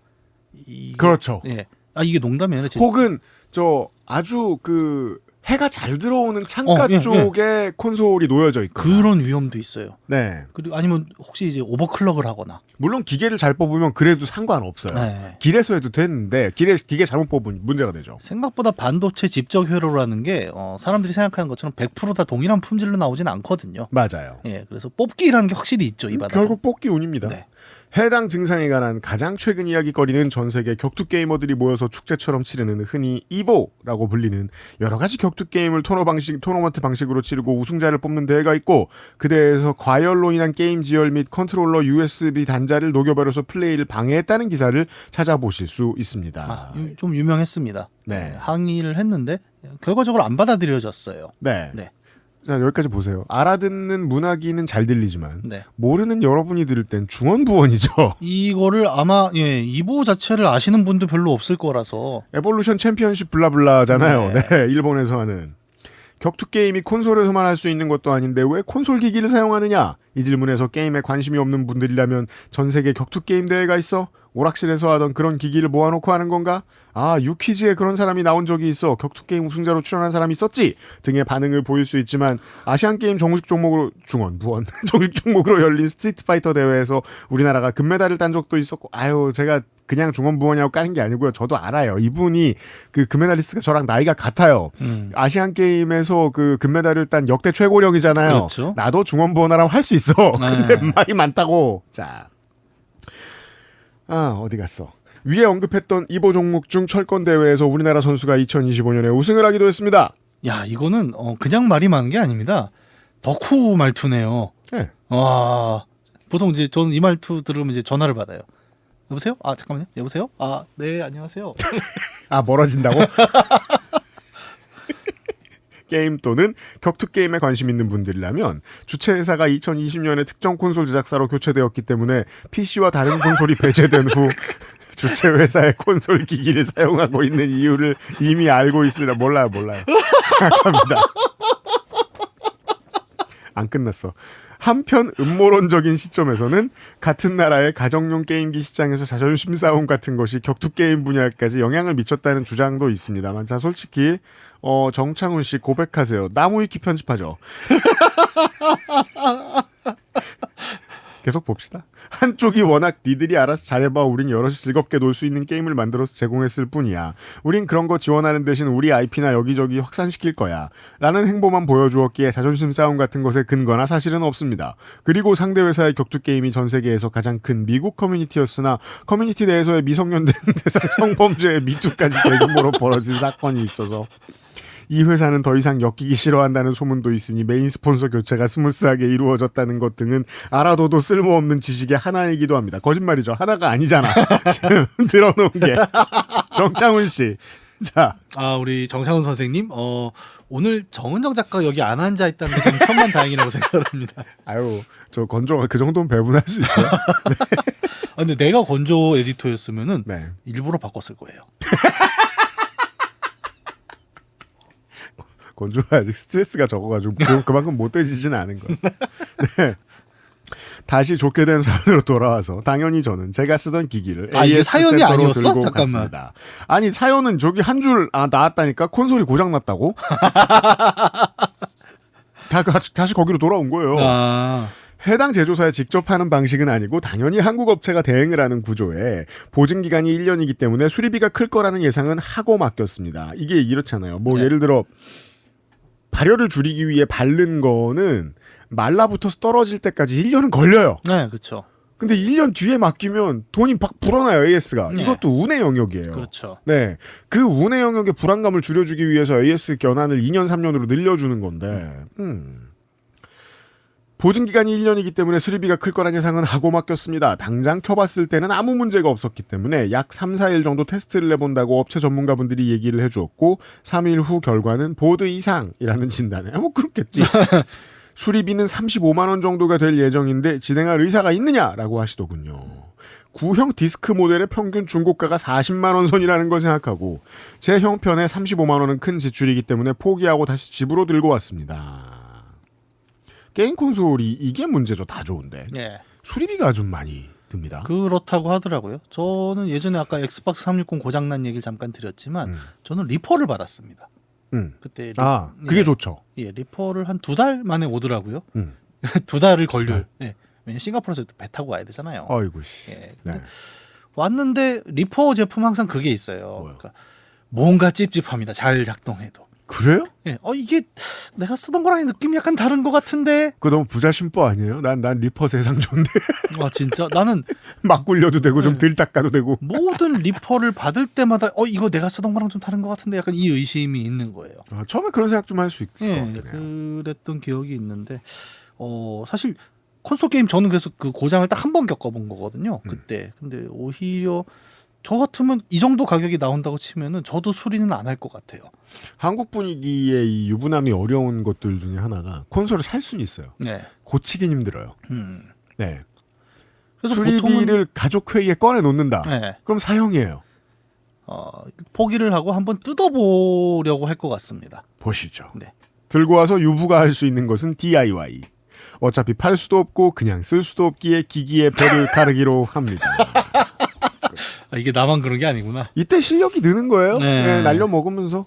그렇죠. 예. 아 이게 농담이 아니라 혹은 저 아주 그 해가 잘 들어오는 창가 예, 쪽에 콘솔이 놓여져 있고 그런 위험도 있어요. 네. 그리고 아니면 혹시 이제 오버클럭을 하거나. 물론 기계를 잘 뽑으면 그래도 상관없어요. 네. 길에서 해도 되는데 기계 잘못 뽑으면 문제가 되죠. 생각보다 반도체 집적 회로라는 게 사람들이 생각하는 것처럼 100% 다 동일한 품질로 나오진 않거든요. 맞아요. 예, 그래서 뽑기라는 게 확실히 있죠 이 바닥은. 결국 뽑기 운입니다. 네. 해당 증상에 관한 가장 최근 이야기거리는 전 세계 격투 게이머들이 모여서 축제처럼 치르는 흔히 이보라고 불리는 여러 가지 격투 게임을 토너먼트 방식으로 치르고 우승자를 뽑는 대회가 있고 그 대회에서 과열로 인한 게임 지열 및 컨트롤러 USB 단자를 녹여버려서 플레이를 방해했다는 기사를 찾아보실 수 있습니다. 아, 좀 유명했습니다. 네. 항의를 했는데 결과적으로 안 받아들여졌어요. 네. 네. 자, 여기까지 보세요. 알아듣는 문학인은 잘 들리지만 네. 모르는 여러분이 들을 땐 중언부언이죠. 이거를 아마 이보 자체를 아시는 분도 별로 없을 거라서 에볼루션 챔피언십 블라블라잖아요. 네. 네, 일본에서 하는. 격투 게임이 콘솔에서만 할 수 있는 것도 아닌데 왜 콘솔 기기를 사용하느냐? 이 질문에서 게임에 관심이 없는 분들이라면 전 세계 격투 게임 대회가 있어? 오락실에서 하던 그런 기기를 모아놓고 하는 건가? 아, 유퀴즈에 그런 사람이 나온 적이 있어. 격투 게임 우승자로 출연한 사람이 있었지? 등의 반응을 보일 수 있지만 아시안 게임 정식 종목으로 정식 종목으로 열린 스트리트 파이터 대회에서 우리나라가 금메달을 딴 적도 있었고, 아유, 제가 그냥 중원부원이라고 까는 게 아니고요. 저도 알아요. 이분이 그 금메달리스트가 저랑 나이가 같아요. 아시안 게임에서 그 금메달을 딴 역대 최고령이잖아요. 그렇죠. 나도 중원부원하라고 할 수 있어. 근데 말이 많다고. 자, 어디 갔어? 위에 언급했던 이보 종목 중 철권 대회에서 우리나라 선수가 2025년에 우승을 하기도 했습니다. 야, 이거는 그냥 말이 많은 게 아닙니다. 덕후 말투네요. 네. 와, 보통 이제 저는 이 말투 들으면 이제 전화를 받아요. 여보세요? 아, 잠깐만요. 여보세요? 아, 네, 안녕하세요. 멀어진다고? 게임 또는 격투 게임에 관심 있는 분들이라면 주최 회사가 2020년에 특정 콘솔 제작사로 교체되었기 때문에 PC와 다른 콘솔이 배제된 후 주최 회사의 콘솔 기기를 사용하고 있는 이유를 이미 알고 있으라 몰라요. 생각합니다. 안 끝났어. 한편 음모론적인 시점에서는 같은 나라의 가정용 게임기 시장에서 자존심 싸움 같은 것이 격투 게임 분야까지 영향을 미쳤다는 주장도 있습니다만, 자, 솔직히 정창훈 씨 고백하세요. 나무위키 편집하죠. 계속 봅시다. 한쪽이 워낙 니들이 알아서 잘해봐, 우린 여럿이 즐겁게 놀 수 있는 게임을 만들어서 제공했을 뿐이야. 우린 그런 거 지원하는 대신 우리 IP나 여기저기 확산시킬 거야. 라는 행보만 보여주었기에 자존심 싸움 같은 것에 근거나 사실은 없습니다. 그리고 상대 회사의 격투 게임이 전 세계에서 가장 큰 미국 커뮤니티였으나 커뮤니티 내에서의 미성년된 대상 성범죄의 미투까지 대규모로 벌어진 사건이 있어서 이 회사는 더 이상 엮이기 싫어한다는 소문도 있으니 메인 스폰서 교체가 스무스하게 이루어졌다는 것 등은 알아둬도 쓸모없는 지식의 하나이기도 합니다. 거짓말이죠. 하나가 아니잖아. 지금 들어놓은 게. 정창훈 씨. 자. 우리 정창훈 선생님, 오늘 정은정 작가가 여기 안 앉아 있다는 게 저는 천만 다행이라고 생각합니다. 아유, 저 건조가 그 정도는 배분할 수 있어요. 네. 근데 내가 건조 에디터였으면은 네. 일부러 바꿨을 거예요. 건조가 아직 스트레스가 적어가지고 그만큼 못돼지지는 않은 거예요. 네. 다시 좋게 된 사연으로 돌아와서 당연히 저는 제가 쓰던 기기를 이게 AS 사연이 세터로 아니었어? 들고 잠깐만. 갔습니다. 아니, 사연은 저기 한 줄 나왔다니까. 콘솔이 고장났다고? 다시 거기로 돌아온 거예요. 해당 제조사에 직접 하는 방식은 아니고 당연히 한국 업체가 대행을 하는 구조에 보증기간이 1년이기 때문에 수리비가 클 거라는 예상은 하고 맡겼습니다. 이게 이렇잖아요. 뭐 예를 들어 발열을 줄이기 위해 바른 거는 말라붙어서 떨어질 때까지 1년은 걸려요. 네, 그렇죠. 근데 1년 뒤에 맡기면 돈이 막 불어나요, AS가. 네. 이것도 운의 영역이에요. 그렇죠. 네. 그 운의 영역의 불안감을 줄여주기 위해서 AS 견한을 2년, 3년으로 늘려주는 건데, 보증기간이 1년이기 때문에 수리비가 클 거란 예상은 하고 맡겼습니다. 당장 켜봤을 때는 아무 문제가 없었기 때문에 약 3, 4일 정도 테스트를 해본다고 업체 전문가분들이 얘기를 해주었고 3일 후 결과는 보드 이상이라는 진단에 뭐 그렇겠지. 수리비는 35만 원 정도가 될 예정인데 진행할 의사가 있느냐라고 하시더군요. 구형 디스크 모델의 평균 중고가가 40만 원 선이라는 걸 생각하고 제 형편에 35만 원은 큰 지출이기 때문에 포기하고 다시 집으로 들고 왔습니다. 게임 콘솔이 이게 문제죠. 다 좋은데. 네. 수리비가 좀 많이 듭니다. 그렇다고 하더라고요. 저는 예전에 아까 엑스박스 360 고장난 얘기를 잠깐 드렸지만 저는 리퍼를 받았습니다. 그때 그게 좋죠. 예, 리퍼를 한 2달 만에 오더라고요. 2달을 걸려요. 예. 왜냐면 싱가포르에서 배 타고 와야 되잖아요. 아이고 씨. 예. 네. 왔는데 리퍼 제품 항상 그게 있어요. 그러니까 뭔가 찝찝합니다. 잘 작동해도. 그래요? 예. 이게 내가 쓰던 거랑 느낌이 약간 다른 것 같은데. 그거 너무 부자 심보 아니에요? 난 리퍼 세상 좋은데. 진짜 나는 막 굴려도 되고 좀 덜 닦아도 되고. 모든 리퍼를 받을 때마다 이거 내가 쓰던 거랑 좀 다른 것 같은데 약간 이 의심이 있는 거예요. 처음에 그런 생각 좀 할 수 있을 것 예, 같네요. 그랬던 기억이 있는데 사실 콘솔 게임 저는 그래서 그 고장을 딱 한 번 겪어본 거거든요. 그때. 근데 오히려 저 같으면 이 정도 가격이 나온다고 치면은 저도 수리는 안 할 것 같아요. 한국 분위기의 이 유부남이 어려운 것들 중에 하나가 콘솔을 살 수는 있어요. 네. 고치긴 힘들어요. 네. 그래서 수리비를 가족 회의에 꺼내 놓는다. 네. 그럼 사형이에요. 포기를 하고 한번 뜯어보려고 할 것 같습니다. 보시죠. 네. 들고 와서 유부가 할 수 있는 것은 DIY. 어차피 팔 수도 없고 그냥 쓸 수도 없기에 기기에 배를 가르기로 합니다. 이게 나만 그런 게 아니구나. 이때 실력이 느는 거예요. 네. 날려 먹으면서.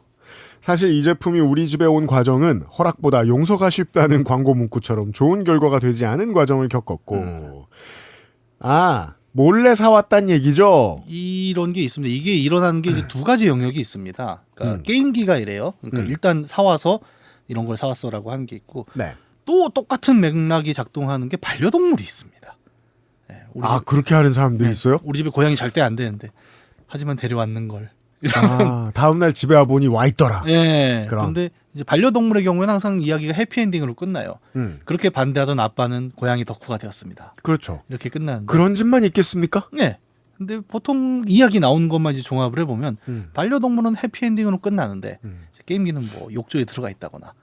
사실 이 제품이 우리 집에 온 과정은 허락보다 용서가 쉽다는 광고 문구처럼 좋은 결과가 되지 않은 과정을 겪었고 몰래 사왔단 얘기죠. 이런 게 있습니다. 이게 일어나는 게 이제 두 가지 영역이 있습니다. 그러니까 게임기가 이래요. 그러니까 일단 사와서 이런 걸 사왔어라고 하는 게 있고 네. 또 똑같은 맥락이 작동하는 게 반려동물이 있습니다. 네, 우리 아 집- 그렇게 하는 사람들이 네, 있어요? 우리 집에 고양이 잘 때 안 되는데 하지만 데려왔는 걸. 아 다음날 집에 와 보니 와 있더라. 예. 그럼. 그런데 이제 반려동물의 경우에는 항상 이야기가 해피엔딩으로 끝나요. 그렇게 반대하던 아빠는 고양이 덕후가 되었습니다. 그렇죠. 이렇게 끝나는데. 그런 집만 있겠습니까? 네. 근데 보통 이야기 나오는 것만 이제 종합을 해보면 반려동물은 해피엔딩으로 끝나는데 이제 게임기는 뭐 욕조에 들어가 있다거나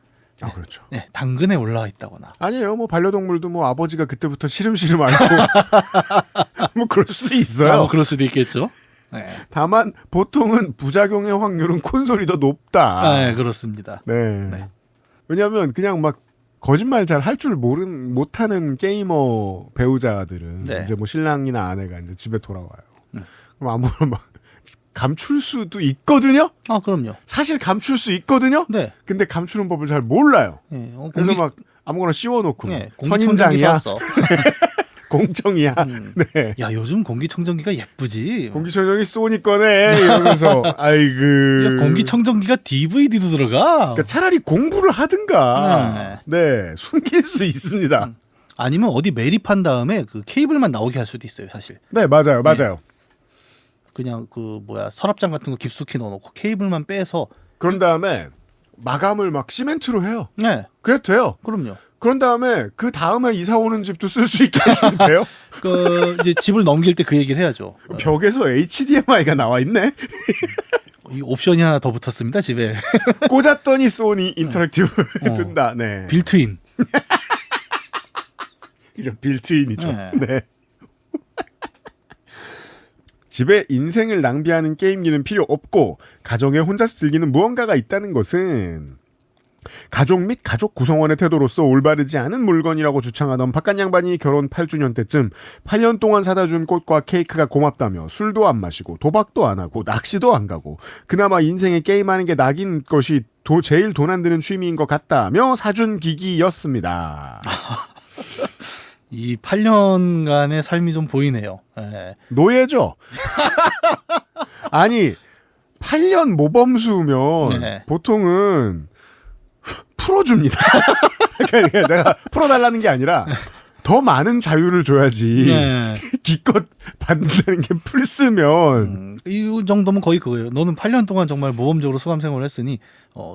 아 그렇죠. 네, 당근에 올라와 있다거나 아니에요. 뭐 반려동물도 뭐 아버지가 그때부터 시름시름 앓고 뭐 그럴 수도 있어요. 아, 뭐 그럴 수도 있겠죠. 네. 다만 보통은 부작용의 확률은 콘솔이 더 높다. 아, 네, 그렇습니다. 네. 네. 왜냐하면 그냥 막 거짓말 잘 할 줄 못하는 게이머 배우자들은 네. 이제 뭐 신랑이나 아내가 이제 집에 돌아와요. 그럼 아무나 막 감출 수도 있거든요. 아, 그럼요. 사실 감출 수 있거든요. 네. 근데 감추는 법을 잘 몰라요. 네. 그래서 막 아무거나 씌워놓고 네, 막 선인장이야, 사왔어. 공정이야. 네. 야, 요즘 공기청정기가 예쁘지. 공기청정기 쏘니 꺼내 이러면서 아이고. 야, 공기청정기가 DVD도 들어가. 그러니까 차라리 공부를 하든가. 네, 숨길 수 있습니다. 아니면 어디 매립한 다음에 그 케이블만 나오게 할 수도 있어요, 사실. 네, 맞아요, 맞아요. 그냥 그 뭐야 서랍장 같은 거 깊숙이 넣어놓고 케이블만 빼서. 그런 다음에 마감을 막 시멘트로 해요. 네, 그래도 돼요. 그럼요. 그런 다음에 그 다음에 이사 오는 집도 쓸 수 있게 해주면 돼요. 그 이제 집을 넘길 때 그 얘기를 해야죠. 벽에서 HDMI가 나와 있네. 이 옵션이 하나 더 붙었습니다, 집에. 꽂았더니 소니 인터랙티브 뜬다. 네. 빌트인. 이죠 빌트인이죠. 네. 네. 집에 인생을 낭비하는 게임기는 필요 없고 가정에 혼자서 즐기는 무언가가 있다는 것은 가족 및 가족 구성원의 태도로서 올바르지 않은 물건이라고 주창하던 바깥 양반이 결혼 8주년 때쯤 8년 동안 사다 준 꽃과 케이크가 고맙다며 술도 안 마시고 도박도 안 하고 낚시도 안 가고 그나마 인생에 게임하는 게 낙인 것이 제일 돈 안 드는 취미인 것 같다며 사준 기기였습니다. 이 8년간의 삶이 좀 보이네요. 네. 노예죠. 아니 8년 모범수면 네. 보통은 풀어줍니다. 그러니까 내가 풀어달라는 게 아니라 더 많은 자유를 줘야지. 네. 기껏 받는다는 게 풀쓰면 이 정도면 거의 그거예요. 너는 8년 동안 정말 모범적으로 수감 생활을 했으니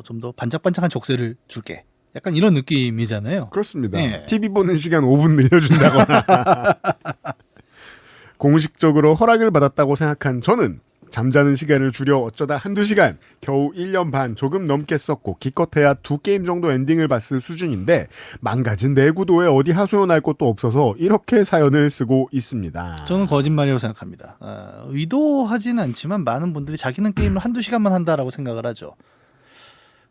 좀 더 반짝반짝한 족쇄를 줄게. 약간 이런 느낌이잖아요. 그렇습니다. 네. TV 보는 시간 5분 늘려준다거나 공식적으로 허락을 받았다고 생각한 저는 잠자는 시간을 줄여 어쩌다 한두 시간, 겨우 1년 반 조금 넘게 썼고 기껏해야 2게임 정도 엔딩을 봤을 수준인데 망가진 내구도에 어디 하소연할 것도 없어서 이렇게 사연을 쓰고 있습니다. 저는 거짓말이라고 생각합니다. 의도하진 않지만 많은 분들이 자기는 게임을 한두 시간만 한다라고 생각을 하죠.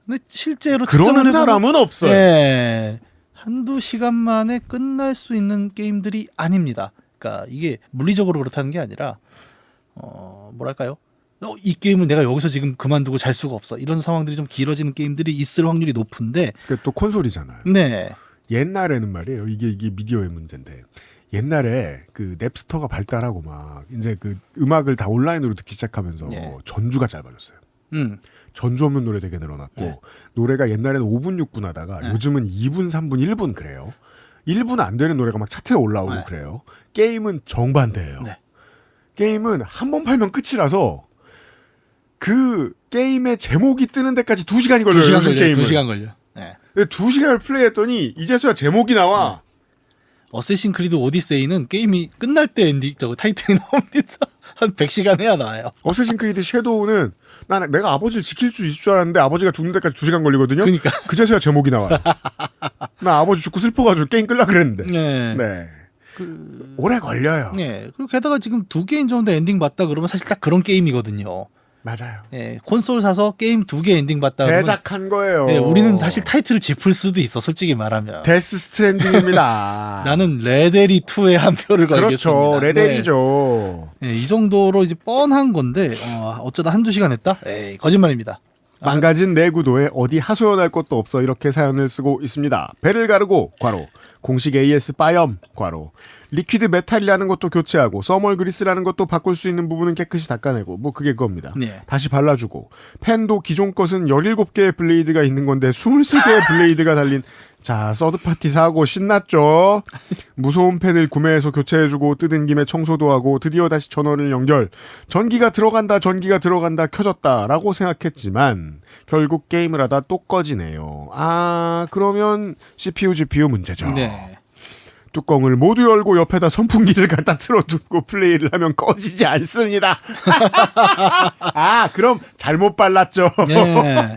근데 실제로 그런 사람은 없어요. 네, 한두 시간 만에 끝날 수 있는 게임들이 아닙니다. 그러니까 이게 물리적으로 그렇다는 게 아니라 뭐랄까요? 이 게임을 내가 여기서 지금 그만두고 잘 수가 없어. 이런 상황들이 좀 길어지는 게임들이 있을 확률이 높은데. 그게 또 콘솔이잖아요. 네. 옛날에는 말이에요. 이게 미디어의 문제인데. 옛날에 그 넵스터가 발달하고 막 이제 그 음악을 다 온라인으로 듣기 시작하면서 네. 전주가 짧아졌어요. 전주 없는 노래 되게 늘어났고 네. 노래가 옛날에는 5분 6분 하다가 요즘은 2분 3분 1분 그래요. 1분 안 되는 노래가 막 차트에 올라오고 네. 그래요. 게임은 정반대예요. 네. 게임은 한 번 팔면 끝이라서 그 게임의 제목이 뜨는 데까지 2시간이 걸려요. 2시간 요즘 걸려요. 게임은. 2시간 걸려. 네. 2시간을 플레이했더니 이제서야 제목이 나와. 어쌔신 크리드 오디세이는 게임이 끝날 때 엔딩 타이틀이 나옵니다. 한 100시간 해야 나와요. 어쌔신 크리드 섀도우는 내가 아버지를 지킬 수 있을 줄 알았는데 아버지가 죽는 데까지 2시간 걸리거든요. 그러니까. 그제서야 제목이 나와요. 나 아버지 죽고 슬퍼가지고 게임 끌라 그랬는데. 네. 네. 오래 걸려요. 네. 그리고 게다가 지금 2게임 정도 엔딩 봤다 그러면 사실 딱 그런 게임이거든요. 맞아요. 네. 콘솔 사서 게임 2개 엔딩 봤다 그러면 대작한 거예요. 네, 우리는 사실 타이틀을 짚을 수도 있어. 솔직히 말하면. 데스 스트랜딩입니다. 나는 레데리 2에 한 표를 걸겠습니다. 그렇죠. 레데리죠. 네. 네, 이 정도로 이제 뻔한 건데 어쩌다 한두 시간 했다? 에이, 거짓말입니다. 망가진 내구도에 어디 하소연할 것도 없어 이렇게 사연을 쓰고 있습니다. 배를 가르고 괄호 공식 AS 빠염 괄호 리퀴드 메탈이라는 것도 교체하고 서멀 그리스라는 것도 바꿀 수 있는 부분은 깨끗이 닦아내고 뭐 그게 그겁니다. 네. 다시 발라주고 펜도 기존 것은 17개의 블레이드가 있는 건데 23개의 블레이드가 달린 자 서드파티 사고 신났죠. 무소음 펜을 구매해서 교체해주고 뜯은 김에 청소도 하고 드디어 다시 전원을 연결. 전기가 들어간다 켜졌다라고 생각했지만 결국 게임을 하다 또 꺼지네요. 아 그러면 CPU, GPU 문제죠. 네. 뚜껑을 모두 열고 옆에다 선풍기를 갖다 틀어두고 플레이를 하면 꺼지지 않습니다. 아 그럼 잘못 발랐죠. 네.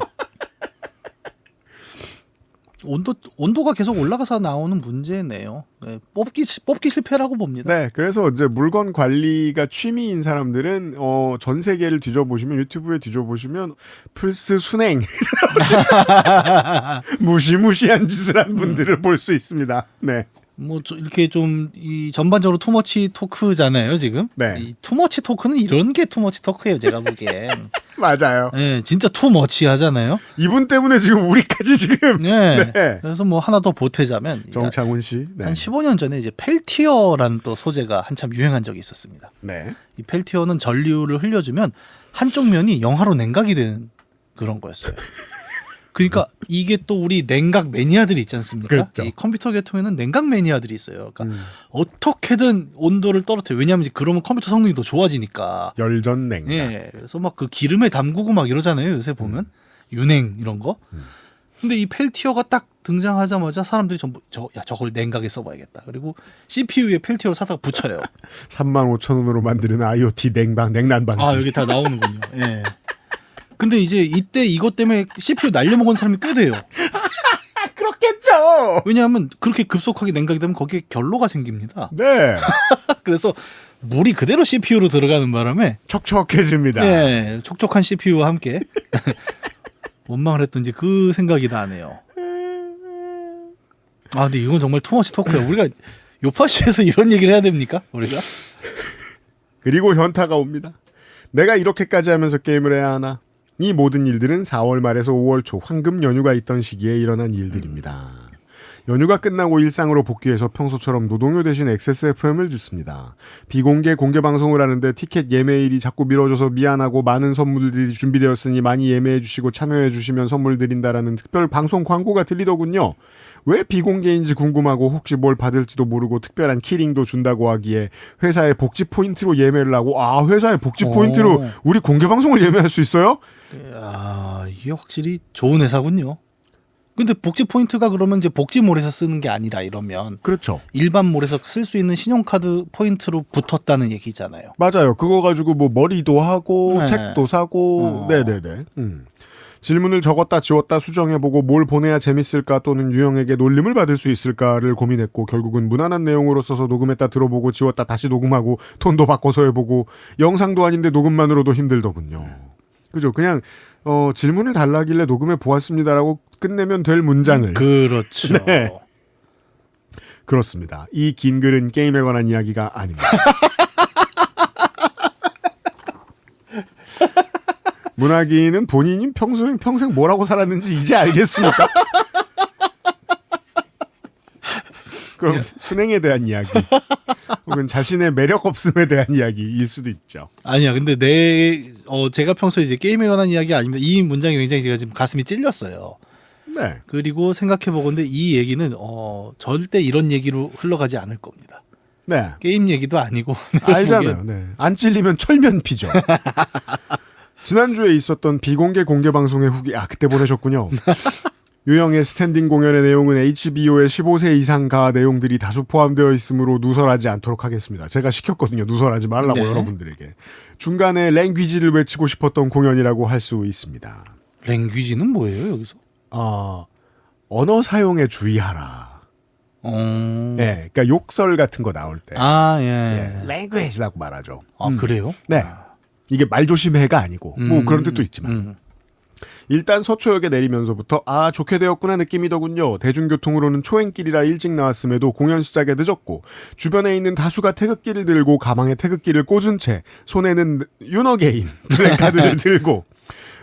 온도가 계속 올라가서 나오는 문제네요. 네, 뽑기 실패라고 봅니다. 네, 그래서 이제 물건 관리가 취미인 사람들은 전 세계를 뒤져보시면 유튜브에 뒤져보시면 플스 순행 무시무시한 짓을 한 분들을 볼 수 있습니다. 네. 뭐 이렇게 좀 이 전반적으로 투머치 토크잖아요 지금. 네. 이 투머치 토크는 이런 게 투머치 토크예요 제가 보기엔. 맞아요. 네, 진짜 투머치 하잖아요. 이분 때문에 지금 우리까지 지금. 네. 네. 그래서 뭐 하나 더 보태자면 정창훈 씨. 네. 한 15년 전에 이제 펠티어라는 또 소재가 한참 유행한 적이 있었습니다. 네. 이 펠티어는 전류를 흘려주면 한쪽 면이 영하로 냉각이 되는 그런 거였어요. 그러니까 이게 또 우리 냉각 매니아들이 있지 않습니까? 그렇죠. 이 컴퓨터 계통에는 냉각 매니아들이 있어요. 그러니까 어떻게든 온도를 떨어뜨려. 왜냐하면 이제 그러면 컴퓨터 성능이 더 좋아지니까. 열전 냉각. 예. 그래서 막 그 기름에 담그고 막 이러잖아요. 요새 보면 윤행 이런 거. 근데 이 펠티어가 딱 등장하자마자 사람들이 전부 저걸 냉각에 써봐야겠다. 그리고 CPU에 펠티어를 사다가 붙여요. 35,000원으로 만드는 IoT 냉난방. 아 여기 다 나오는군요. 예. 근데 이제 이때 이것 때문에 CPU 날려먹은 사람이 꽤 돼요. 그렇겠죠. 왜냐하면 그렇게 급속하게 냉각이 되면 거기에 결로가 생깁니다. 네. 그래서 물이 그대로 CPU로 들어가는 바람에 촉촉해집니다. 네, 촉촉한 CPU와 함께 원망을 했던지 그 생각이 나네요. 아 근데 이건 정말 투머치 토크야. 우리가 요파시에서 이런 얘기를 해야 됩니까? 우리가? 그리고 현타가 옵니다. 내가 이렇게까지 하면서 게임을 해야 하나? 이 모든 일들은 4월 말에서 5월 초 황금 연휴가 있던 시기에 일어난 일들입니다. 연휴가 끝나고 일상으로 복귀해서 평소처럼 노동요 대신 XSFM을 듣습니다. 비공개 공개 방송을 하는데 티켓 예매일이 자꾸 미뤄져서 미안하고 많은 선물들이 준비되었으니 많이 예매해 주시고 참여해 주시면 선물 드린다라는 특별 방송 광고가 들리더군요. 왜 비공개인지 궁금하고 혹시 뭘 받을지도 모르고 특별한 키링도 준다고 하기에 회사의 복지 포인트로 예매를 하고 회사의 복지 포인트로 우리 공개 방송을 예매할 수 있어요? 아 이게 확실히 좋은 회사군요. 근데 복지 포인트가 그러면 이제 복지몰에서 쓰는 게 아니라 이러면 그렇죠. 일반 몰에서 쓸 수 있는 신용카드 포인트로 붙었다는 얘기잖아요. 맞아요. 그거 가지고 뭐 머리도 하고 네. 책도 사고 네네네. 질문을 적었다 지웠다 수정해보고 뭘 보내야 재밌을까 또는 유형에게 놀림을 받을 수 있을까를 고민했고 결국은 무난한 내용으로 써서 녹음했다 들어보고 지웠다 다시 녹음하고 톤도 바꿔서 해보고 영상도 아닌데 녹음만으로도 힘들더군요. 그죠? 그냥 질문을 달라길래 녹음해 보았습니다라고 끝내면 될 문장을. 그렇죠. 네. 그렇습니다. 이 긴 글은 게임에 관한 이야기가 아닙니다. 문학인은 본인이 평생 뭐라고 살았는지 이제 알겠습니까? 그럼 순행에 대한 이야기 혹은 자신의 매력 없음에 대한 이야기일 수도 있죠. 아니야. 근데 제가 평소에 이제 게임에 관한 이야기 아닙니다. 이 문장이 굉장히 제가 지금 가슴이 찔렸어요. 네. 그리고 생각해보건데 이 얘기는 절대 이런 얘기로 흘러가지 않을 겁니다. 네. 게임 얘기도 아니고 알잖아요. 네. 안 찔리면 철면피죠. 지난주에 있었던 비공개 공개 방송의 후기 그때 보내셨군요. 유형의 스탠딩 공연의 내용은 HBO의 15세 이상가 내용들이 다수 포함되어 있으므로 누설하지 않도록 하겠습니다. 제가 시켰거든요. 누설하지 말라고 네. 여러분들에게. 중간에 랭귀지를 외치고 싶었던 공연이라고 할 수 있습니다. 랭귀지는 뭐예요 여기서? 언어 사용에 주의하라. 네, 그러니까 욕설 같은 거 나올 때. 예. 랭귀지라고 말하죠. 그래요? 네. 이게 말 조심해가 아니고 뭐 그런 뜻도 있지만 일단 서초역에 내리면서부터 좋게 되었구나 느낌이더군요. 대중교통으로는 초행길이라 일찍 나왔음에도 공연 시작에 늦었고 주변에 있는 다수가 태극기를 들고 가방에 태극기를 꽂은 채 손에는 유너게인 플래카드를 들고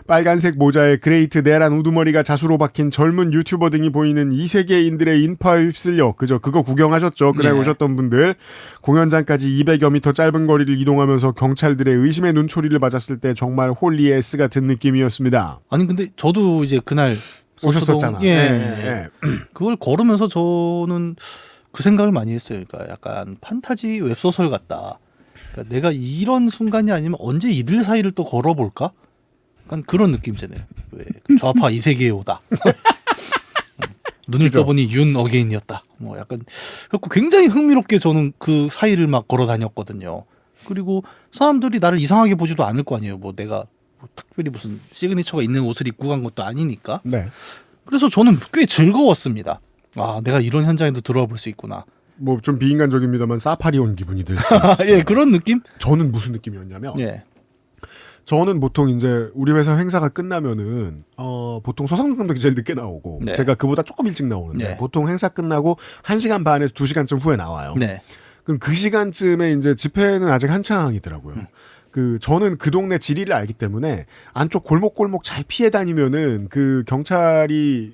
빨간색 모자에 그레이트 내란 우두머리가 자수로 박힌 젊은 유튜버 등이 보이는 이 세계인들의 인파에 휩쓸려 그거 구경하셨죠? 그날 오셨던 분들. 공연장까지 200여 미터 짧은 거리를 이동하면서 경찰들의 의심의 눈초리를 맞았을 때 정말 홀리 S 같은 느낌이었습니다. 아니 근데 저도 이제 그날 오셨었잖아. 예. 그걸 걸으면서 저는 그 생각을 많이 했어요. 그러니까 약간 판타지 웹소설 같다. 그러니까 내가 이런 순간이 아니면 언제 이들 사이를 또 걸어볼까? 약간 그런 느낌이잖아요. 왜 좌파 이 세계에 오다. 눈을 그죠? 떠보니 윤 어게인이었다. 뭐 약간 그래서 굉장히 흥미롭게 저는 그 사이를 막 걸어 다녔거든요. 그리고 사람들이 나를 이상하게 보지도 않을 거 아니에요. 뭐 내가 뭐 특별히 무슨 시그니처가 있는 옷을 입고 간 것도 아니니까. 네. 그래서 저는 꽤 즐거웠습니다. 아, 내가 이런 현장에도 들어와 볼 수 있구나. 뭐 좀 비인간적입니다만 사파리 온 기분이 들 수 있어요. 예, 그런 느낌? 저는 무슨 느낌이었냐면 예. 저는 보통 이제 우리 회사 행사가 끝나면은 보통 소상공인도 제일 늦게 나오고 네. 제가 그보다 조금 일찍 나오는데 네. 보통 행사 끝나고 1시간 반에서 2시간쯤 후에 나와요. 네. 그럼 그 시간쯤에 이제 집회는 아직 한창이더라고요. 저는 그 동네 지리를 알기 때문에 안쪽 골목골목 잘 피해 다니면은 그 경찰이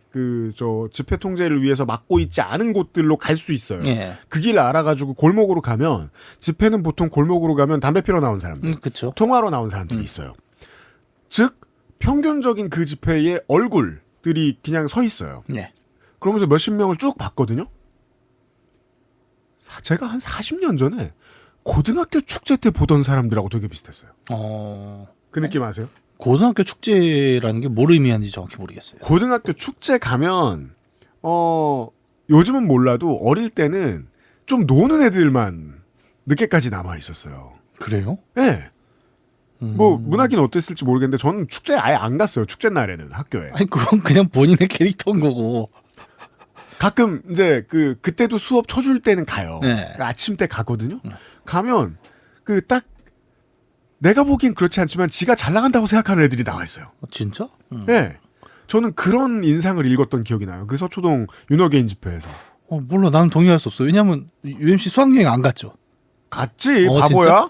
집회 통제를 위해서 막고 있지 않은 곳들로 갈 수 있어요. 예. 그 길 알아가지고 골목으로 가면 집회는 보통 골목으로 가면 담배 피러 나온 사람들, 그렇죠. 통화로 나온 사람들이 있어요. 즉 평균적인 그 집회의 얼굴들이 그냥 서 있어요. 예. 그러면서 몇십 명을 쭉 봤거든요. 제가 한 40년 전에 고등학교 축제 때 보던 사람들하고 되게 비슷했어요. 그 느낌 아세요? 고등학교 축제라는 게 뭘 의미하는지 정확히 모르겠어요. 고등학교 축제 가면 요즘은 몰라도 어릴 때는 좀 노는 애들만 늦게까지 남아 있었어요. 그래요? 네. 뭐 문학인 어땠을지 모르겠는데 저는 축제 아예 안 갔어요. 축제 날에는 학교에. 아니 그건 그냥 본인의 캐릭터인 거고. 가끔 이제 그때도 수업 쳐줄 때는 가요. 네. 아침 때 가거든요. 가면 딱 내가 보기엔 그렇지 않지만 지가 잘 나간다고 생각하는 애들이 나와 있어요. 진짜? 네. 저는 그런 인상을 읽었던 기억이 나요. 그 서초동 윤어게인 집회에서. 몰라. 나는 동의할 수 없어. 왜냐면 UMC 수학여행 안 갔죠. 갔지 바보야?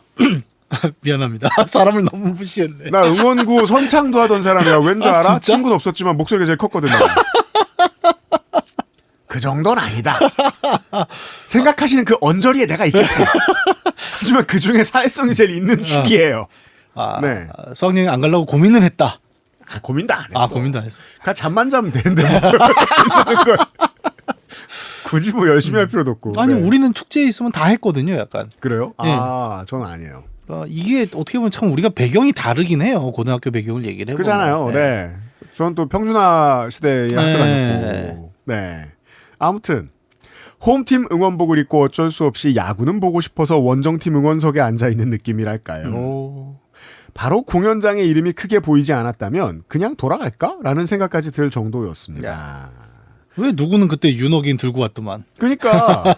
미안합니다. 사람을 너무 무시했네. 나 응원구 선창도 하던 사람이야. 왠 줄 알아? 진짜? 친구는 없었지만 목소리가 제일 컸거든요. 그 정도는 아니다. 생각하시는 그 언저리에 내가 있겠지. 하지만 그 중에 사회성이 제일 있는 축이에요. 네. 수학여행 안 가려고 고민은 했다. 고민도 안 했어. 고민도 안 했어. 그냥 잠만 자면 되는데 뭐 걸. 굳이 뭐 열심히 할 필요도 없고. 아니 네. 우리는 축제에 있으면 다 했거든요. 약간. 그래요? 네. 저는 아니에요. 이게 어떻게 보면 참 우리가 배경이 다르긴 해요. 고등학교 배경을 얘기를 해보면. 그잖아요. 네. 저는 또 평준화 시대에 학교 다녔고. 네. 아무튼 홈팀 응원복을 입고 어쩔 수 없이 야구는 보고 싶어서 원정팀 응원석에 앉아있는 느낌이랄까요. 바로 공연장의 이름이 크게 보이지 않았다면 그냥 돌아갈까? 라는 생각까지 들 정도였습니다. 왜 누구는 그때 윤어게인 들고 왔더만. 그러니까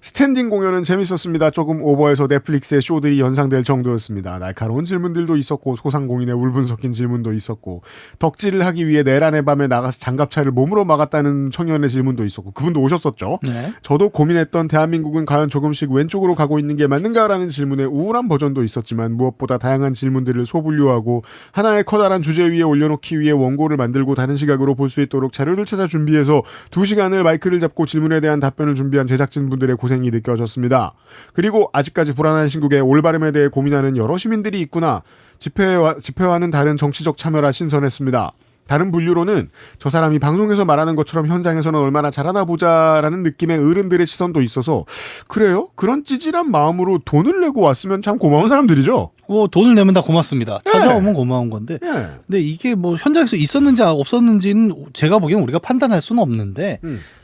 스탠딩 공연은 재밌었습니다. 조금 오버해서 넷플릭스의 쇼들이 연상될 정도였습니다. 날카로운 질문들도 있었고 소상공인의 울분 섞인 질문도 있었고 덕질을 하기 위해 내란의 밤에 나가서 장갑차를 몸으로 막았다는 청년의 질문도 있었고 그분도 오셨었죠. 네. 저도 고민했던 대한민국은 과연 조금씩 왼쪽으로 가고 있는 게 맞는가라는 질문의 우울한 버전도 있었지만 무엇보다 다양한 질문들을 소분류하고 하나의 커다란 주제 위에 올려놓기 위해 원고를 만들고 다른 시각으로 볼 수 있도록 자료를 찾아 준비해서 2시간을 마이크를 잡고 질문에 대한 답변을 준비한 제작진분들의 고생이 느껴졌습니다. 그리고 아직까지 불안한 신국의 올바름에 대해 고민하는 여러 시민들이 있구나. 집회와는 다른 정치적 참여라 신선했습니다. 다른 분류로는 저 사람이 방송에서 말하는 것처럼 현장에서는 얼마나 잘하나 보자라는 느낌의 어른들의 시선도 있어서 그래요? 그런 찌질한 마음으로 돈을 내고 왔으면 참 고마운 사람들이죠. 돈을 내면 다 고맙습니다. 찾아오면 고마운 건데. 근데 이게 뭐 현장에서 있었는지 없었는지는 제가 보기엔 우리가 판단할 수는 없는데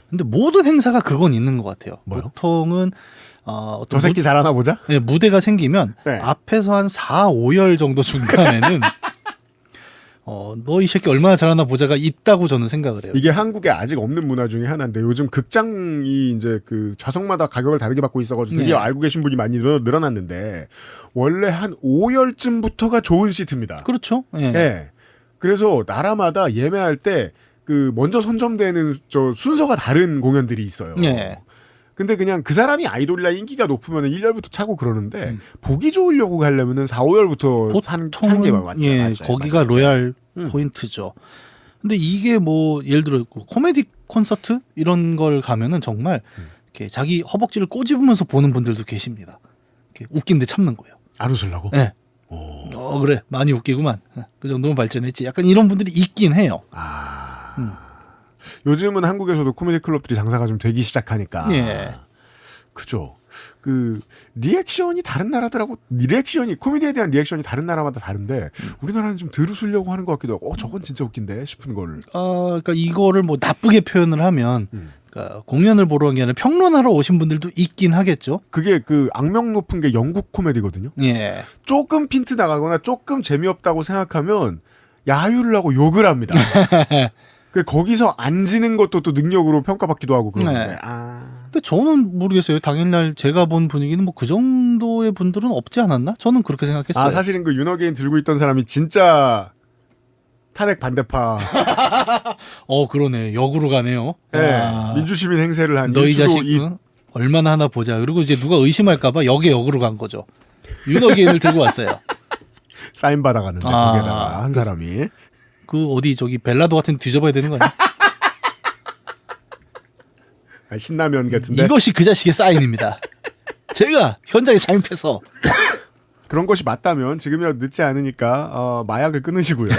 근데 모든 행사가 그건 있는 것 같아요. 뭐요? 보통은 저 새끼 잘하나 보자? 네, 무대가 생기면 앞에서 한 4, 5열 정도 중간에는 너 이 새끼 얼마나 잘하나 보자가 있다고 저는 생각을 해요. 이게 한국에 아직 없는 문화 중에 하나인데 요즘 극장이 이제 좌석마다 가격을 다르게 받고 있어가지고 드디어 알고 계신 분이 많이 늘어났는데 원래 한 5열쯤부터가 좋은 시트입니다. 그렇죠. 네. 그래서 나라마다 예매할 때 먼저 선점되는 순서가 다른 공연들이 있어요. 근데 그냥 그 사람이 아이돌이라 인기가 높으면 1열부터 차고 그러는데 보기 좋으려고 가려면은 4, 5열부터 사는 게 맞죠. 예, 맞아요. 거기가 맞아요. 로얄 포인트죠. 근데 이게 뭐 예를 들어 코미디 콘서트 이런 걸 가면은 정말 이렇게 자기 허벅지를 꼬집으면서 보는 분들도 계십니다. 이렇게 웃긴데 참는 거예요. 안 웃으려고? 네. 그래 많이 웃기구만. 그 정도면 발전했지. 약간 이런 분들이 있긴 해요. 요즘은 한국에서도 코미디 클럽들이 장사가 좀 되기 시작하니까. 예. 그죠. 그 리액션이 다른 나라들하고 리액션이 코미디에 대한 리액션이 다른 나라마다 다른데 우리나라는 좀 덜 웃으려고 하는 것 같기도 하고 저건 진짜 웃긴데 싶은 거를. 그러니까 이거를 뭐 나쁘게 표현을 하면 그러니까 공연을 보러 온 게 아니라 평론하러 오신 분들도 있긴 하겠죠. 그게 그 악명 높은 게 영국 코미디거든요. 예. 조금 핀트 나가거나 조금 재미없다고 생각하면 야유를 하고 욕을 합니다. 그 거기서 안 지는 것도 또 능력으로 평가받기도 하고 그러는데. 네. 근데 저는 모르겠어요. 당일날 제가 본 분위기는 뭐 그 정도의 분들은 없지 않았나? 저는 그렇게 생각했어요. 사실은 그 윤어게인 들고 있던 사람이 진짜 탄핵 반대파. 그러네. 역으로 가네요. 네, 민주시민 행세를 한 너희 일수도 자식 얼마나 하나 보자. 그리고 이제 누가 의심할까봐 역으로 간 거죠. 윤어게인을 들고 왔어요. 사인 받아가는데 거기에다가 한 그 사람이. 그 어디 저기 벨라도 같은 데 뒤져봐야 되는 거 아니야? 신라면 같은데. 이것이 그 자식의 사인입니다. 제가 현장에 잠입해서 그런 것이 맞다면 지금이라도 늦지 않으니까 마약을 끊으시고요.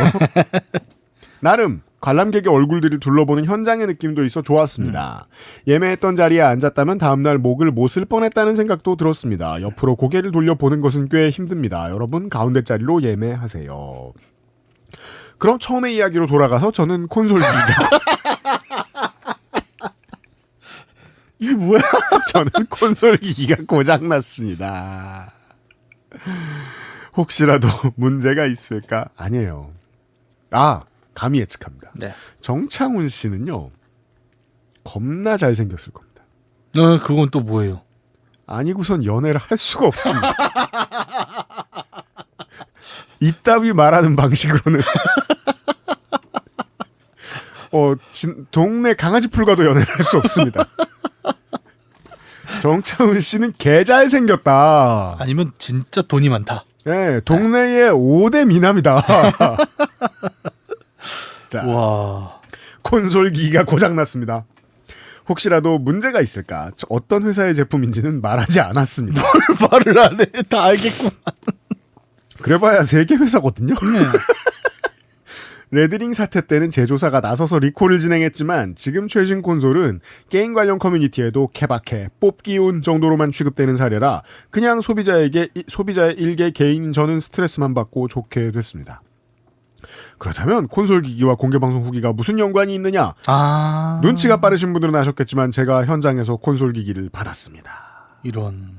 나름 관람객의 얼굴들을 둘러보는 현장의 느낌도 있어 좋았습니다. 예매했던 자리에 앉았다면 다음날 목을 못 쓸 뻔했다는 생각도 들었습니다. 옆으로 고개를 돌려보는 것은 꽤 힘듭니다. 여러분 가운데 자리로 예매하세요. 그럼 처음의 이야기로 돌아가서 저는 콘솔 기기가 이게 뭐야? 저는 콘솔 기기가 고장났습니다. 혹시라도 문제가 있을까? 아니에요. 감히 예측합니다. 네. 정창훈 씨는요. 겁나 잘생겼을 겁니다. 그건 또 뭐예요? 아니고선 연애를 할 수가 없습니다. 이따위 말하는 방식으로는 동네 강아지 풀과도 연애를 할 수 없습니다. 정창훈 씨는 개 잘생겼다. 아니면 진짜 돈이 많다. 네, 동네의 5대 미남이다. 자, 와. 콘솔 기기가 고장났습니다. 혹시라도 문제가 있을까? 어떤 회사의 제품인지는 말하지 않았습니다. 뭘 말을 안 해. 다 알겠구만. 그래봐야 세계 회사거든요. 네. 레드링 사태 때는 제조사가 나서서 리콜을 진행했지만 지금 최신 콘솔은 게임 관련 커뮤니티에도 케바케, 뽑기운 정도로만 취급되는 사례라 그냥 소비자의 일개 개인 저는 스트레스만 받고 좋게 됐습니다. 그렇다면 콘솔 기기와 공개방송 후기가 무슨 연관이 있느냐? 눈치가 빠르신 분들은 아셨겠지만 제가 현장에서 콘솔 기기를 받았습니다. 이런.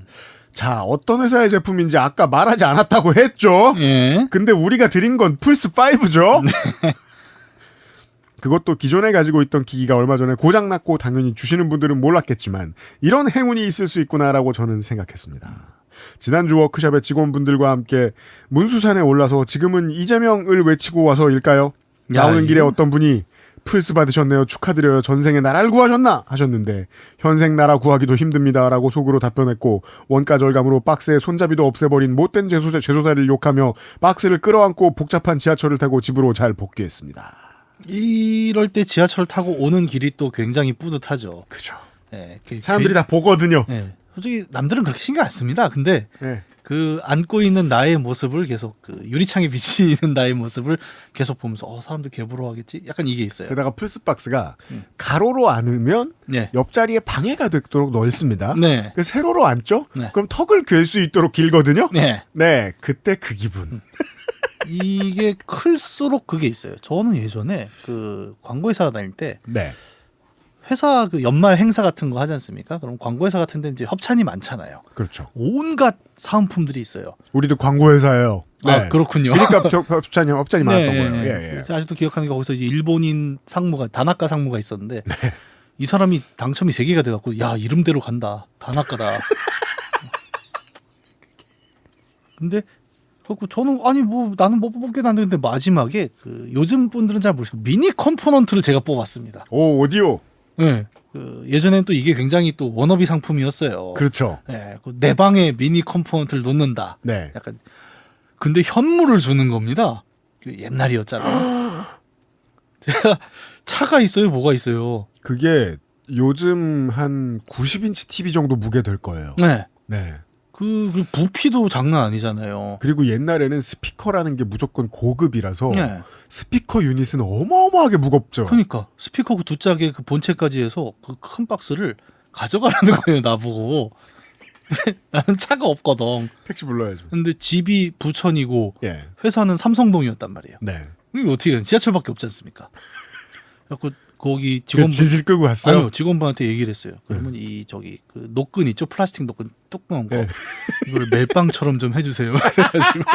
자, 어떤 회사의 제품인지 아까 말하지 않았다고 했죠? 예. 근데 우리가 드린 건 플스5죠? 네. 그것도 기존에 가지고 있던 기기가 얼마 전에 고장났고 당연히 주시는 분들은 몰랐겠지만 이런 행운이 있을 수 있구나라고 저는 생각했습니다. 지난주 워크숍의 직원분들과 함께 문수산에 올라서 지금은 이재명을 외치고 와서일까요? 나오는 길에 어떤 분이 플스 받으셨네요. 축하드려요. 전생에 나라를 구하셨나? 하셨는데 현생 나라 구하기도 힘듭니다라고 속으로 답변했고 원가 절감으로 박스에 손잡이도 없애버린 못된 제조사를 욕하며 박스를 끌어안고 복잡한 지하철을 타고 집으로 잘 복귀했습니다. 이럴 때 지하철 타고 오는 길이 또 굉장히 뿌듯하죠. 그죠. 네, 사람들이 다 보거든요. 네. 솔직히 남들은 그렇게 신경 안 씁니다. 근데 네. 그 안고 있는 나의 모습을 계속 그 유리창에 비치는 나의 모습을 계속 보면서 사람들 개부러워하겠지? 약간 이게 있어요. 게다가 플스박스가 가로로 앉으면 네. 옆자리에 방해가 되도록 넓습니다. 네. 그래서 세로로 앉죠? 네. 그럼 턱을 괸 수 있도록 길거든요. 네. 네, 그때 그 기분. 이게 클수록 그게 있어요. 저는 예전에 그 광고회사 다닐 때 네. 회사 그 연말 행사 같은 거 하지 않습니까? 그럼 광고회사 같은 데 이제 협찬이 많잖아요. 그렇죠. 온갖 사은품들이 있어요. 우리도 광고회사예요. 네. 그렇군요. 그러니까 협찬이 많았던 네, 거예요. 네. 예, 예. 제가 아직도 기억하는 게 거기서 이제 일본인 상무가 다나카 상무가 있었는데 이 사람이 당첨이 3개가 돼갖고 야 이름대로 간다 다나카다. 근데 저는 아니 뭐 나는 못 뽑게 나는데 마지막에 그 요즘 분들은 잘 모르시고 미니 컴포넌트를 제가 뽑았습니다. 오 오디오. 네. 그 예전엔 또 이게 굉장히 또 워너비 상품이었어요. 그렇죠. 네. 내 방에 미니 컴포넌트를 놓는다. 네. 약간 근데 현물을 주는 겁니다. 그 옛날이었잖아요. 제가 차가 있어요, 뭐가 있어요. 그게 요즘 한 90인치 TV 정도 무게 될 거예요. 네. 네. 그 부피도 장난 아니잖아요. 그리고 옛날에는 스피커라는 게 무조건 고급이라서 네. 스피커 유닛은 어마어마하게 무겁죠. 그러니까 스피커 그 두 짝에 그 본체까지 해서 그 큰 박스를 가져가라는 거예요, 나보고. 근데 나는 차가 없거든. 택시 불러야죠. 근데 집이 부천이고 예. 회사는 삼성동이었단 말이에요. 네. 이게 어떻게 해요? 지하철밖에 없지 않습니까? 그래서 거기 그 직원분 질질 끄고 갔어요. 아니요, 직원분한테 얘기를 했어요. 그러면 이 저기 그 노끈 있죠, 플라스틱 노끈 뚜껑한 거 네. 이걸 멜빵처럼 좀 해주세요. 그래가지고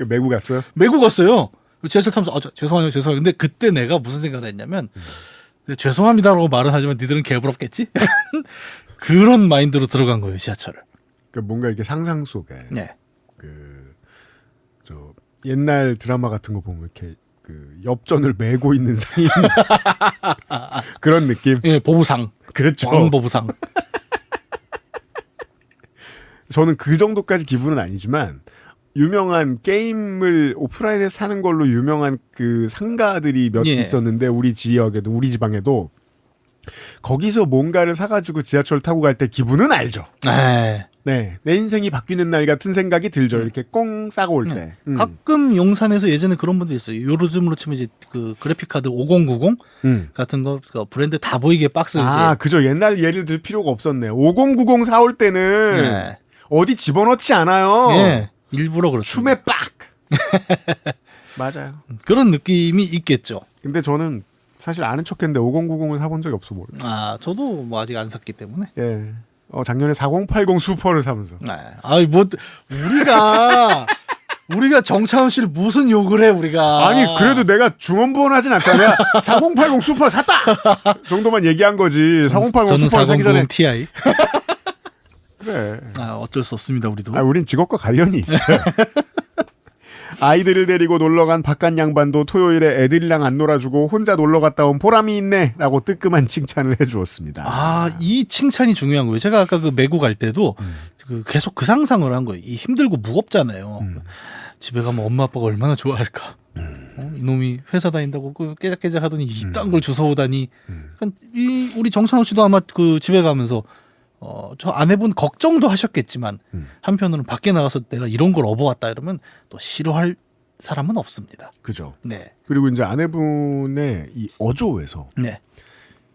메고 갔어요. 메고 갔어요. 지하철 타면서 죄송해요. 근데 그때 내가 무슨 생각을 했냐면 죄송합니다라고 말은 하지만 니들은 개부럽겠지? 그런 마인드로 들어간 거예요, 지하철을. 그러니까 뭔가 이게 상상 속에 네. 저 옛날 드라마 같은 거 보면 이렇게 그 엽전을 메고 있는 상인 그런 느낌. 예, 보부상. 그렇죠. 왕보부상. 저는 그 정도까지 기분은 아니지만 유명한 게임을 오프라인에 사는 걸로 유명한 그 상가들이 몇 예. 있었는데 우리 지역에도 우리 지방에도 거기서 뭔가를 사가지고 지하철 타고 갈 때 기분은 알죠. 네. 네, 내 인생이 바뀌는 날 같은 생각이 들죠. 이렇게 꽁 싸고 올 때. 가끔 용산에서 예전에 그런 분도 있어요. 요즘으로 치면 이제 그 그래픽 카드 5090 같은 거 브랜드 다 보이게 박스 이제. 그죠. 옛날 예를 들 필요가 없었네. 5090 사올 때는 네. 어디 집어넣지 않아요. 예. 일부러 그렇죠. 춤에 빡. 맞아요. 그런 느낌이 있겠죠. 근데 저는 사실 아는 척했는데 5090을 사본 적이 없어 모르겠어요. 저도 뭐 아직 안 샀기 때문에. 예. 작년에 4080 슈퍼를 사면서. 네. 뭐 우리가 정차훈 씨를 무슨 욕을 해 우리가. 아니 그래도 내가 중원부원하진 않잖아요. 4080 슈퍼를 샀다 정도만 얘기한 거지. 4080 슈퍼를 사기 전에. 저는 4090 Ti. 그래. 어쩔 수 없습니다 우리도. 우린 직업과 관련이 있어요. 아이들을 데리고 놀러간 바깥 양반도 토요일에 애들이랑 안 놀아주고 혼자 놀러 갔다 온 보람이 있네 라고 뜨끔한 칭찬을 해주었습니다. 이 칭찬이 중요한 거예요. 제가 아까 그 메고 갈 때도 계속 그 상상을 한 거예요. 이 힘들고 무겁잖아요. 집에 가면 엄마 아빠가 얼마나 좋아할까. 이놈이 회사 다닌다고 그 깨작깨작 하더니 이딴 걸 주워오다니. 그러니까 우리 정찬호 씨도 아마 그 집에 가면서 저 아내분 걱정도 하셨겠지만 한편으로는 밖에 나가서 내가 이런 걸 업어왔다 이러면 또 싫어할 사람은 없습니다. 그죠. 네. 그리고 이제 아내분의 이 어조에서 네.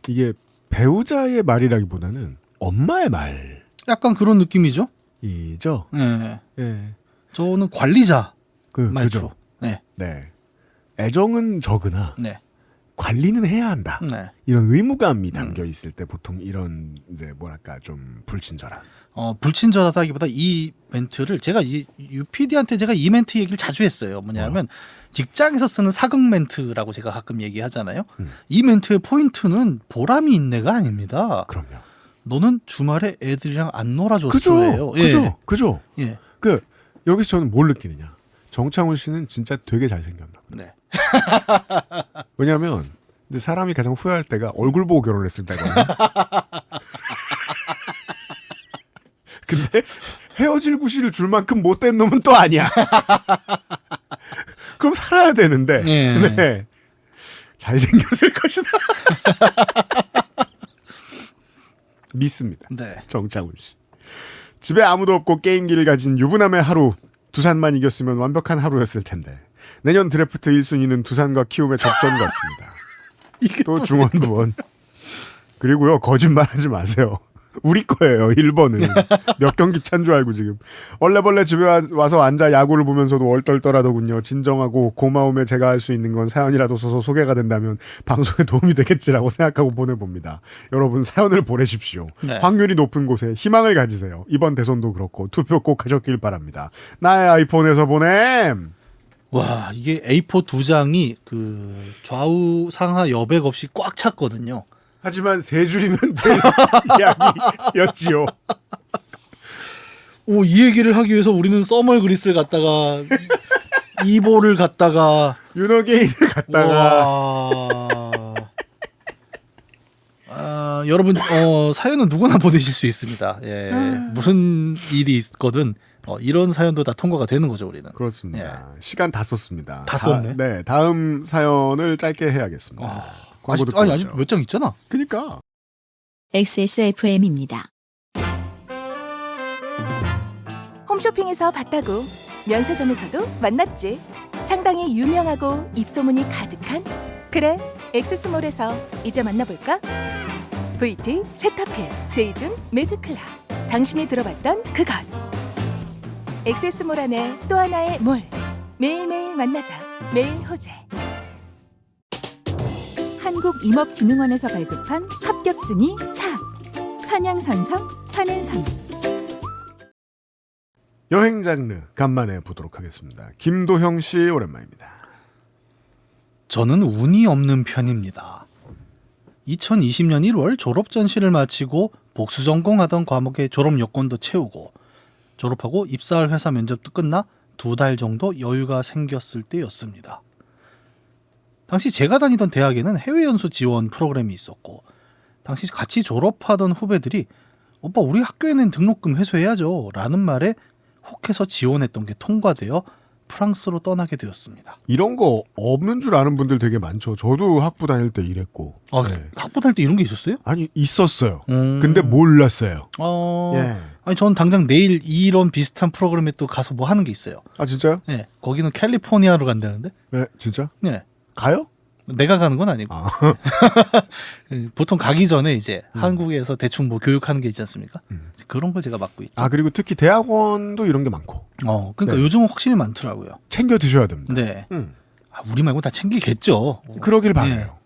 이게 배우자의 말이라기보다는 엄마의 말. 약간 그런 느낌이죠. 이죠. 네. 예. 저는 관리자 말투. 그죠. 네. 네. 애정은 적으나 네. 관리는 해야 한다. 네. 이런 의무감이 담겨 있을 때 보통 이런 이제 뭐랄까 좀 불친절한. 불친절하다기보다 이 멘트를 제가 UPD한테 제가 이 멘트 얘기를 자주 했어요. 뭐냐면 직장에서 쓰는 사극 멘트라고 제가 가끔 얘기하잖아요. 이 멘트의 포인트는 보람이 있네가 아닙니다. 그럼요. 너는 주말에 애들이랑 안 놀아줬어요. 그죠. 예. 여기서 저는 뭘 느끼느냐. 정창훈 씨는 진짜 되게 잘생겼나. 네. 왜냐하면 이제 사람이 가장 후회할 때가 얼굴 보고 결혼했을 때거든요. 근데 헤어질 구실을 줄 만큼 못된 놈은 또 아니야. 그럼 살아야 되는데. 네. 잘생겼을 것이다. 믿습니다. 네. 정창훈 씨. 집에 아무도 없고 게임기를 가진 유부남의 하루. 두산만 이겼으면 완벽한 하루였을 텐데. 내년 드래프트 1순위는 두산과 키움의 접전 같습니다. 또 중원부원. 그리고요, 거짓말하지 마세요. 우리 거예요. 1번은. 몇 경기 찬 줄 알고 지금. 얼레벌레 집에 와서 앉아 야구를 보면서도 얼떨떨하더군요. 진정하고 고마움에 제가 할 수 있는 건 사연이라도 써서 소개가 된다면 방송에 도움이 되겠지라고 생각하고 보내봅니다. 여러분 사연을 보내십시오. 네. 확률이 높은 곳에 희망을 가지세요. 이번 대선도 그렇고 투표 꼭 하셨길 바랍니다. 나의 아이폰에서 보냄. 와, 이게 A4 2장이 그 좌우 상하 여백 없이 꽉 찼거든요. 하지만 세 줄이면 될 이야기였지요. 이 얘기를 하기 위해서 우리는 써멀 그리스를 갖다가 이보를 갖다가 윤어게인을 갖다가 여러분 사연은 누구나 보내실 수 있습니다. 예, 무슨 일이 있거든 이런 사연도 다 통과가 되는 거죠 우리는. 그렇습니다. 시간 다 썼습니다. 다 썼네. 네, 다음 사연을 짧게 해야겠습니다. 광고 듣고 아니 오죠. 아직 몇 장 있잖아. 그러니까 XSFM입니다. 홈쇼핑에서 봤다고 면세점에서도 만났지. 상당히 유명하고 입소문이 가득한 그래 엑세스몰에서 이제 만나볼까? VT, 세타필, 제이준, 매즈클라 당신이 들어봤던 그것 엑세스몰 안에 또 하나의 몰 매일매일 만나자 매일 호재 한국임업진흥원에서 발급한 합격증이 차 산양산성 산엔산 여행 장르 간만에 보도록 하겠습니다. 김도형 씨 오랜만입니다. 저는 운이 없는 편입니다. 2020년 1월 졸업 전시를 마치고 복수 전공하던 과목의 졸업 요건도 채우고 졸업하고 입사할 회사 면접도 끝나 2달 정도 여유가 생겼을 때였습니다. 당시 제가 다니던 대학에는 해외 연수 지원 프로그램이 있었고 당시 같이 졸업하던 후배들이 오빠 우리 학교에는 등록금 회수해야죠 라는 말에 혹해서 지원했던 게 통과되어 프랑스로 떠나게 되었습니다. 이런 거 없는 줄 아는 분들 되게 많죠. 저도 학부 다닐 때 이랬고. 네. 학부 다닐 때 이런 게 있었어요? 아니 있었어요. 근데 몰랐어요. 예. 아니 저는 당장 내일 이런 비슷한 프로그램에 또 가서 뭐 하는 게 있어요. 아 진짜요? 네. 거기는 캘리포니아로 간다는데? 네, 진짜? 네. 가요? 내가 가는 건 아니고. 보통 가기 전에 이제 한국에서 대충 뭐 교육하는 게 있지 않습니까? 그런 걸 제가 맡고 있죠. 아 그리고 특히 대학원도 이런 게 많고. 그러니까 네. 요즘은 확실히 많더라고요. 챙겨 드셔야 됩니다. 네. 우리 말고 다 챙기겠죠. 그러길 바라요.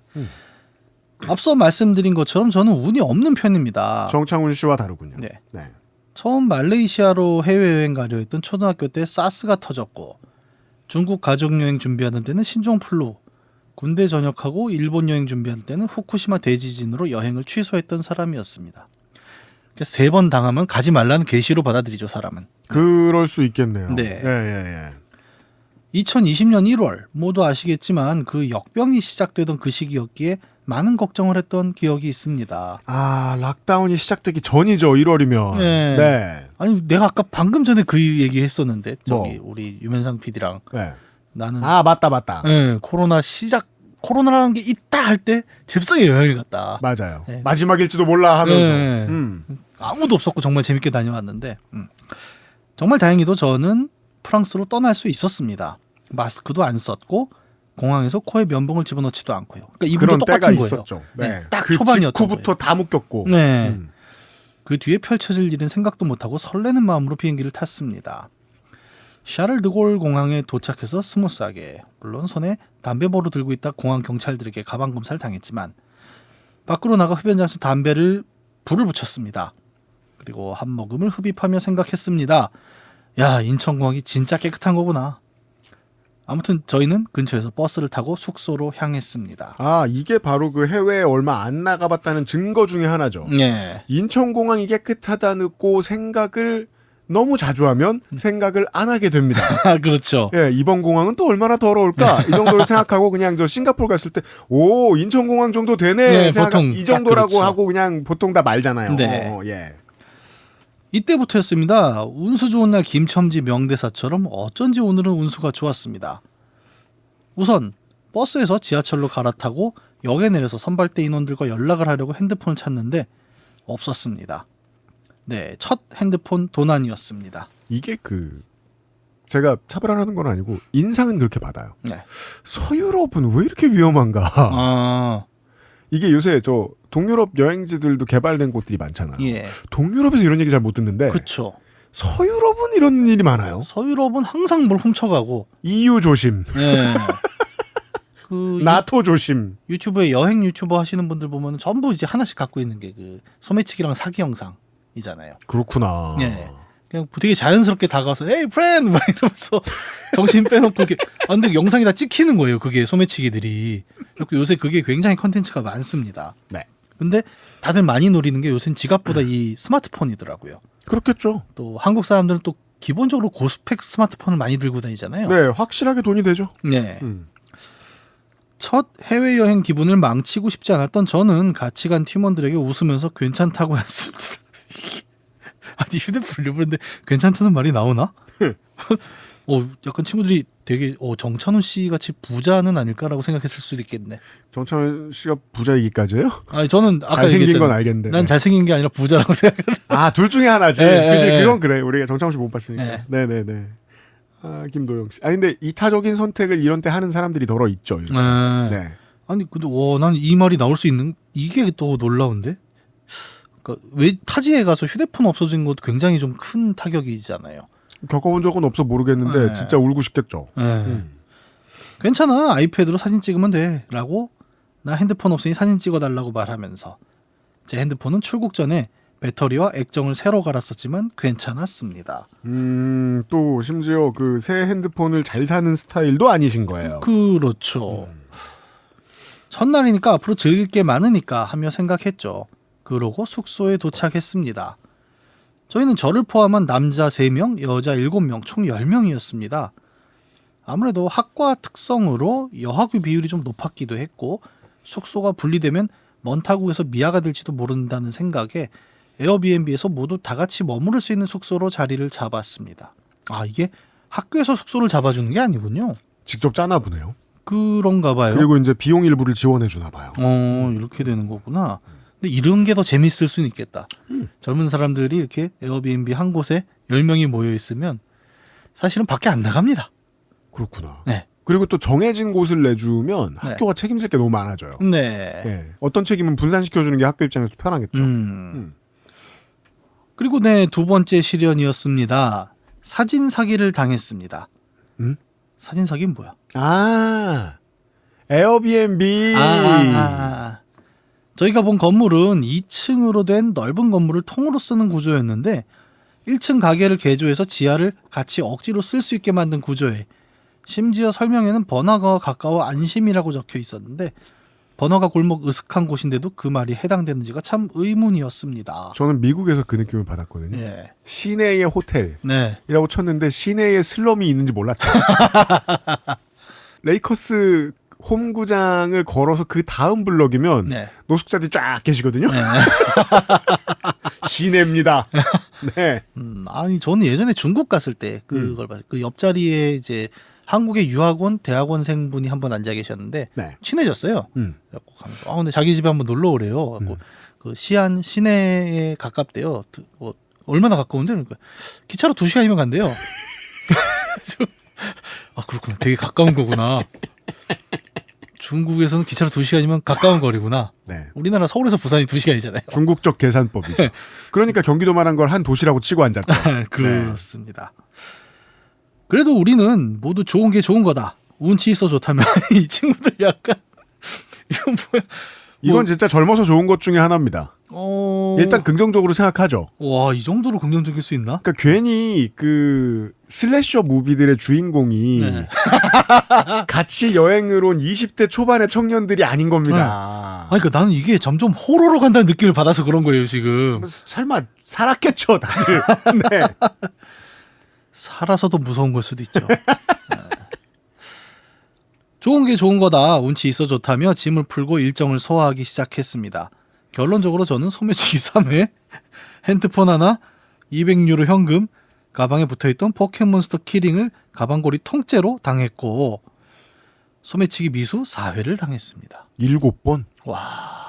앞서 말씀드린 것처럼 저는 운이 없는 편입니다. 정창훈 씨와 다르군요. 네. 네. 처음 말레이시아로 해외여행 가려 했던 초등학교 때 사스가 터졌고 중국 가족여행 준비하는 때는 신종플루 군대 전역하고 일본 여행 준비하는 때는 후쿠시마 대지진으로 여행을 취소했던 사람이었습니다. 3번 당하면 가지 말라는 계시로 받아들이죠 사람은. 그럴 수 있겠네요. 네. 예. 2020년 1월 모두 아시겠지만 그 역병이 시작되던 그 시기였기에 많은 걱정을 했던 기억이 있습니다. 아 락다운이 시작되기 전이죠. 1월이면. 네. 네. 아니 내가 아까 방금 전에 그 얘기 했었는데 저기 뭐? 우리 유면상 PD랑 네. 나는 아 맞다. 네, 코로나라는 게 있다 할 때 잽싸게 여행을 갔다. 맞아요. 네. 마지막일지도 몰라 하면서. 네. 아무도 없었고 정말 재밌게 다녀왔는데 정말 다행히도 저는 프랑스로 떠날 수 있었습니다. 마스크도 안 썼고 공항에서 코에 면봉을 집어넣지도 않고요. 그러니까 이분도 그런 똑같은 때가 거예요. 있었죠. 네, 딱 그 초반이었던 직후부터 다 묶였고. 네. 그 뒤에 펼쳐질 일은 생각도 못하고 설레는 마음으로 비행기를 탔습니다. 샤를드골 공항에 도착해서 스무스하게 물론 손에 담배보루 들고 있다 공항 경찰들에게 가방 검사를 당했지만 밖으로 나가 흡연장에서 불을 붙였습니다. 그리고 한 모금을 흡입하며 생각했습니다. 야 인천공항이 진짜 깨끗한 거구나. 아무튼 저희는 근처에서 버스를 타고 숙소로 향했습니다. 아 이게 바로 그 해외에 얼마 안 나가봤다는 증거 중에 하나죠. 네. 인천공항이 깨끗하다고 생각을 너무 자주 하면 생각을 안 하게 됩니다. 아, 그렇죠. 예, 이번 공항은 또 얼마나 더러울까? 이 정도를 생각하고 그냥 저 싱가포르 갔을 때, 오, 인천공항 정도 되네. 네, 생각, 보통 이 정도라고 그렇죠. 하고 그냥 보통 다 말잖아요. 네. 예. 이때부터였습니다. 운수 좋은 날 김첨지 명대사처럼 어쩐지 오늘은 운수가 좋았습니다. 우선 버스에서 지하철로 갈아타고 역에 내려서 선발대 인원들과 연락을 하려고 핸드폰을 찾는데 없었습니다. 네, 첫 핸드폰 도난이었습니다. 이게 제가 차별하는 건 아니고 인상은 그렇게 받아요. 네. 서유럽은 왜 이렇게 위험한가? 이게 요새 저 동유럽 여행지들도 개발된 곳들이 많잖아요. 예. 동유럽에서 이런 얘기 잘 못 듣는데 그렇죠. 서유럽은 이런 일이 많아요. 서유럽은 항상 뭘 훔쳐가고 EU 조심. 네. 그 나토 조심. 유튜브에 여행 유튜버 하시는 분들 보면 전부 이제 하나씩 갖고 있는 게 그 소매치기랑 사기 영상이잖아요. 그렇구나. 네. 그냥 되게 자연스럽게 다가와서 에이 프렌드 막 이러면서 정신 빼놓고 이렇게 근데 영상이 다 찍히는 거예요. 그게 소매치기들이. 그리고 요새 그게 굉장히 컨텐츠가 많습니다. 네. 근데 다들 많이 노리는 게 요새는 지갑보다 이 스마트폰이더라고요. 그렇겠죠. 또 한국 사람들은 또 기본적으로 고스펙 스마트폰을 많이 들고 다니잖아요. 네, 확실하게 돈이 되죠. 네. 첫 해외여행 기분을 망치고 싶지 않았던 저는 같이 간 팀원들에게 웃으면서 괜찮다고 했습니다. 아니 휴대폰 잃어버렸는데 괜찮다는 말이 나오나? 약간 친구들이 되게 정찬훈 씨 같이 부자는 아닐까라고 생각했을 수도 있겠네. 정찬훈 씨가 부자이기까지요? 아니 저는 아까 잘생긴 얘기했잖아요. 건 알겠는데. 난 잘생긴 게 아니라 부자라고 생각해. 둘 중에 하나지. 네, 그치, 네, 그건 그래. 우리가 정창훈 씨 못 봤으니까. 네. 네네네. 김도영 씨. 근데 이타적인 선택을 이런 때 하는 사람들이 더러 있죠. 요즘. 네. 아니 근데 난 이 말이 나올 수 있는 이게 또 놀라운데. 그러니까 왜 타지에 가서 휴대폰 없어진 것도 굉장히 좀 큰 타격이잖아요. 겪어본 적은 없어 모르겠는데 네. 진짜 울고 싶겠죠. 괜찮아 아이패드로 사진 찍으면 돼라고 나 핸드폰 없으니 사진 찍어달라고 말하면서 제 핸드폰은 출국 전에 배터리와 액정을 새로 갈았었지만 괜찮았습니다. 또 심지어 그 새 핸드폰을 잘 사는 스타일도 아니신 거예요. 그렇죠. 첫날이니까 앞으로 즐길 게 많으니까 하며 생각했죠. 그러고 숙소에 도착했습니다. 저희는 저를 포함한 남자 3명, 여자 7명, 총 10명이었습니다. 아무래도 학과 특성으로 여학교 비율이 좀 높았기도 했고 숙소가 분리되면 먼 타국에서 미아가 될지도 모른다는 생각에 에어비앤비에서 모두 다 같이 머무를 수 있는 숙소로 자리를 잡았습니다. 이게 학교에서 숙소를 잡아주는 게 아니군요. 직접 짜나 보네요. 그런가 봐요. 그리고 이제 비용 일부를 지원해 주나 봐요. 이렇게 되는 거구나. 근데 이런 게 더 재밌을 수는 있겠다. 젊은 사람들이 이렇게 에어비앤비 한 곳에 10명이 모여 있으면 사실은 밖에 안 나갑니다. 그렇구나. 네. 그리고 또 정해진 곳을 내주면 학교가 책임질 게 너무 많아져요. 네. 네. 어떤 책임은 분산시켜주는 게 학교 입장에서 편하겠죠. 그리고 두 번째 시련이었습니다. 사진 사기를 당했습니다. 사진 사기는 뭐야? 에어비앤비. 저희가 본 건물은 2층으로 된 넓은 건물을 통으로 쓰는 구조였는데 1층 가게를 개조해서 지하를 같이 억지로 쓸 수 있게 만든 구조에 심지어 설명에는 번화가와 가까워 안심이라고 적혀 있었는데 번화가 골목 으슥한 곳인데도 그 말이 해당되는지가 참 의문이었습니다. 저는 미국에서 그 느낌을 받았거든요. 예. 시내의 호텔이라고 쳤는데 시내에 슬럼이 있는지 몰랐죠. 레이커스 홈구장을 걸어서 그 다음 블럭이면 노숙자들이 쫙 계시거든요. 시내입니다. 네. 아니 저는 예전에 중국 갔을 때 그걸 봤어요. 그 옆자리에 이제 한국의 유학원 대학원생분이 한 번 앉아 계셨는데 친해졌어요. 그래갖고 가면서 근데 자기 집에 한번 놀러 오래요. 그래갖고 그 시안 시내에 가깝대요. 얼마나 가까운데? 그러니까 기차로 2시간이면 간대요. 그렇구나. 되게 가까운 거구나. 중국에서는 기차로 2시간이면 가까운 거리구나. 네. 우리나라 서울에서 부산이 2시간이잖아요. 중국적 계산법이죠. 그러니까 경기도만한 걸 한 도시라고 치고 앉았죠. 그렇습니다. 그래도 우리는 모두 좋은 게 좋은 거다. 운치 있어 좋다면 이 친구들 약간 이건 뭐야? 이건 진짜 젊어서 좋은 것 중에 하나입니다. 일단 긍정적으로 생각하죠. 와, 이 정도로 긍정적일 수 있나? 그러니까 괜히 그 슬래셔 무비들의 주인공이 같이 여행을 온 20대 초반의 청년들이 아닌 겁니다. 그러니까 나는 이게 점점 호러로 간다는 느낌을 받아서 그런 거예요, 지금. 설마 살았겠죠, 다들. 네. 살아서도 무서운 걸 수도 있죠. 좋은 게 좋은 거다. 운치 있어 좋다며 짐을 풀고 일정을 소화하기 시작했습니다. 결론적으로 저는 소매치기 3회, 핸드폰 하나, 200유로 현금, 가방에 붙어있던 포켓몬스터 키링을 가방고리 통째로 당했고 소매치기 미수 4회를 당했습니다. 7번? 와.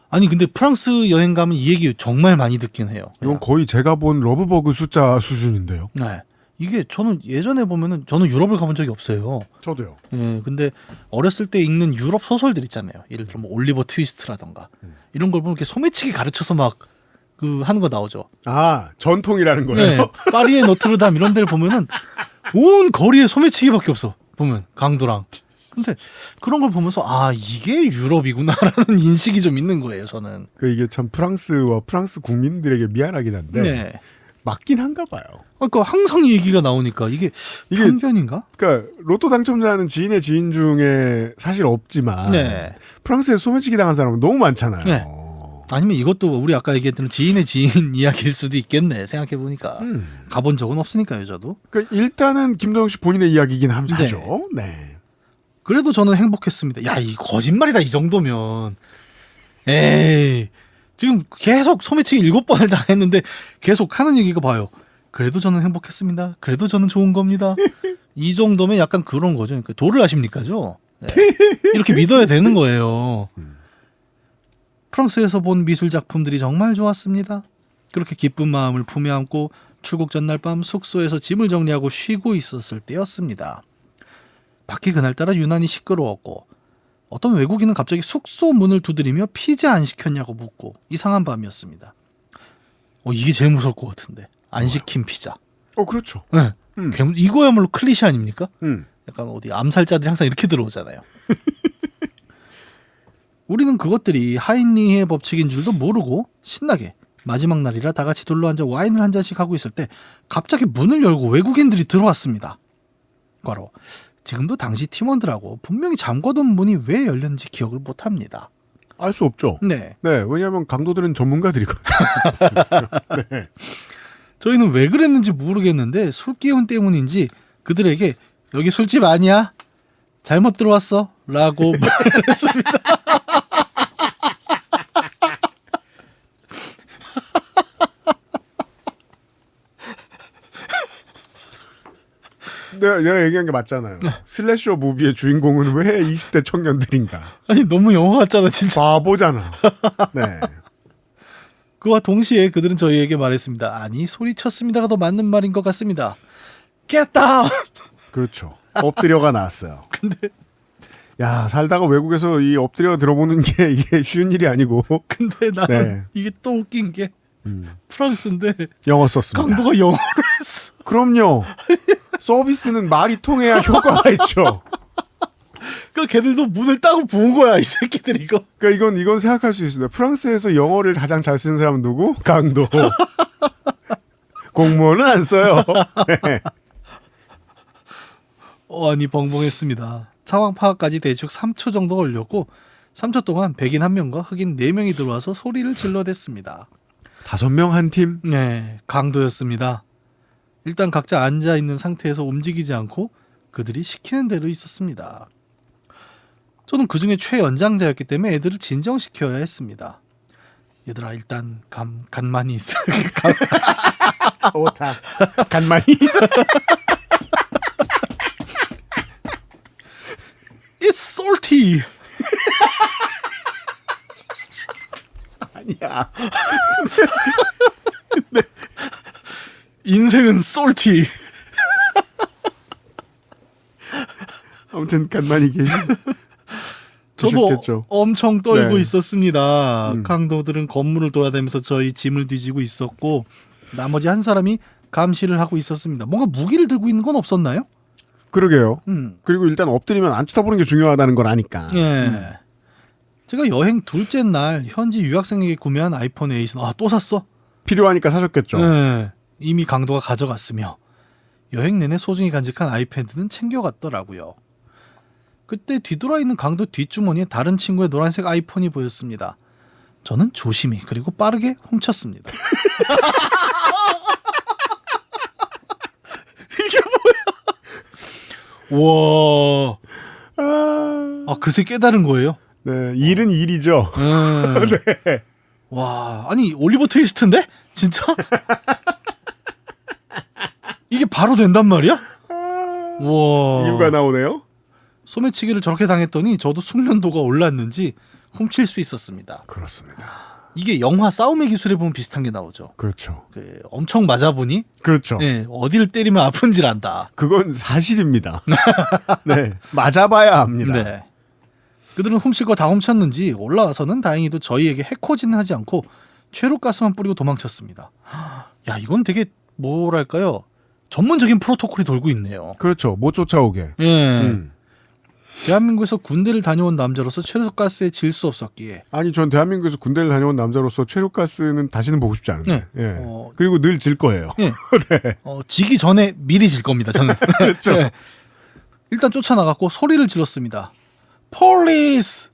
아니 근데 프랑스 여행 가면 이 얘기 정말 많이 듣긴 해요. 이건 거의 제가 본 러브버그 숫자 수준인데요. 네. 이게 저는 예전에 보면은 저는 유럽을 가본 적이 없어요. 저도요. 예, 근데 어렸을 때 읽는 유럽 소설들 있잖아요. 예를 들어 뭐 올리버 트위스트라던가 이런 걸 보면 이렇게 소매치기 가르쳐서 막 그 하는 거 나오죠. 전통이라는 거예요. 네, 파리의 노트르담 이런 데를 보면은 온 거리에 소매치기밖에 없어. 보면 강도랑. 근데 그런 걸 보면서 이게 유럽이구나라는 인식이 좀 있는 거예요. 저는. 이게 참 프랑스와 프랑스 국민들에게 미안하긴 한데 맞긴 한가 봐요. 그러니까 항상 이 얘기가 나오니까 이게 편견인가? 그러니까 로또 당첨자는 지인의 지인 중에 사실 없지만 프랑스에 소매치기 당한 사람은 너무 많잖아요. 네. 아니면 이것도 우리 아까 얘기했던 지인의 지인 이야기일 수도 있겠네. 생각해 보니까 가본 적은 없으니까요, 저도. 그러니까 일단은 김도영 씨 본인의 이야기이긴 하죠. 네. 그래도 저는 행복했습니다. 야, 이 거짓말이다 이 정도면. 에이, 지금 계속 소매치기 7번을 당했는데 계속 하는 얘기가 봐요. 그래도 저는 행복했습니다. 그래도 저는 좋은 겁니다. 이 정도면 약간 그런 거죠. 그러니까 도를 아십니까죠? 네. 이렇게 믿어야 되는 거예요. 프랑스에서 본 미술 작품들이 정말 좋았습니다. 그렇게 기쁜 마음을 품에 안고 출국 전날 밤 숙소에서 짐을 정리하고 쉬고 있었을 때였습니다. 밖이 그날따라 유난히 시끄러웠고 어떤 외국인은 갑자기 숙소 문을 두드리며 피자 안 시켰냐고 묻고 이상한 밤이었습니다. 이게 제일 무서울 것 같은데. 안 시킨 피자. 그렇죠. 네. 이거야말로 클리셰 아닙니까? 약간 어디 암살자들이 항상 이렇게 들어오잖아요. 우리는 그것들이 하인리히의 법칙인 줄도 모르고 신나게 마지막 날이라 다 같이 둘러앉아 와인을 한 잔씩 하고 있을 때 갑자기 문을 열고 외국인들이 들어왔습니다. 과로 지금도 당시 팀원들하고 분명히 잠궈둔 문이 왜 열렸는지 기억을 못합니다. 알 수 없죠. 네. 네, 왜냐하면 강도들은 전문가들이거든요. 네. 저희는 왜 그랬는지 모르겠는데 술 기운 때문인지 그들에게 여기 술집 아니야? 잘못 들어왔어? 라고 말했습니다. 내가 얘기한 게 맞잖아요. 슬래셔 무비의 주인공은 왜 20대 청년들인가? 아니 너무 영화 같잖아 진짜. 바보잖아. 네. 그와 동시에 그들은 저희에게 말했습니다. 아니 소리쳤습니다가 더 맞는 말인 것 같습니다. Get down! 그렇죠. 엎드려가 나왔어요. 근데 야 살다가 외국에서 이 엎드려 들어보는 게 이게 쉬운 일이 아니고. 근데 나는 네. 이게 또 웃긴 게 프랑스인데 영어 썼습니다. 강도가 영어를 했어. 그럼요. 서비스는 말이 통해야 효과가 있죠. 그러니까 걔들도 문을 따고 부은 거야 이 새끼들 이거. 그러니까 이건 생각할 수 있습니다. 프랑스에서 영어를 가장 잘 쓰는 사람은 누구? 강도. 공무원은 안 써요. 네. 아니 벙벙했습니다. 상황 파악까지 대충 3초 정도 걸렸고 3초 동안 백인 1명과 흑인 4명이 들어와서 소리를 질러댔습니다. 5명 한 팀? 네, 강도였습니다. 일단 각자 앉아있는 상태에서 움직이지 않고 그들이 시키는 대로 있었습니다. 저는 그중에 최연장자였기 때문에 애들을 진정시켜야 했습니다. 얘들아 일단 간만히 있어. 오타. 간만히 있어. It's salty. 아니야. 근데 인생은 salty. 아무튼 간만히 저도 계셨겠죠. 엄청 떨고 네. 있었습니다. 강도들은 건물을 돌아다니면서 저희 짐을 뒤지고 있었고 나머지 한 사람이 감시를 하고 있었습니다. 뭔가 무기를 들고 있는 건 없었나요? 그러게요. 그리고 일단 엎드리면 안 쳐다보는 게 중요하다는 걸 아니까. 예. 제가 여행 둘째 날 현지 유학생에게 구매한 아이폰 8은 또 샀어? 필요하니까 사셨겠죠. 네. 이미 강도가 가져갔으며 여행 내내 소중히 간직한 아이패드는 챙겨갔더라고요. 그때 뒤돌아 있는 강도 뒷주머니에 다른 친구의 노란색 아이폰이 보였습니다. 저는 조심히 그리고 빠르게 훔쳤습니다. 이게 뭐야? 와. 그새 깨달은 거예요? 네, 일은 일이죠. 네. 와, 아니 올리버 트위스트인데? 진짜? 이게 바로 된단 말이야? 와. 이유가 나오네요. 소매치기를 저렇게 당했더니 저도 숙련도가 올랐는지 훔칠 수 있었습니다. 그렇습니다. 이게 영화 싸움의 기술에 보면 비슷한 게 나오죠. 그렇죠. 엄청 맞아보니 그렇죠. 네, 어디를 때리면 아픈지를 안다. 그건 사실입니다. 네, 맞아봐야 합니다. 네. 그들은 훔칠 거 다 훔쳤는지 올라와서는 다행히도 저희에게 해코지는 하지 않고 최루가스만 뿌리고 도망쳤습니다. 야, 이건 되게 뭐랄까요? 전문적인 프로토콜이 돌고 있네요. 그렇죠. 못 쫓아오게. 예. 대한민국에서 군대를 다녀온 남자로서 최루가스에 질 수 없었기에. 아니, 전 대한민국에서 군대를 다녀온 남자로서 최루가스는 다시는 보고 싶지 않은데. 네. 예. 그리고 늘 질 거예요. 네. 네. 지기 전에 미리 질 겁니다. 저는. 그렇죠. 네. 일단 쫓아나갔고 소리를 질렀습니다. 폴리스!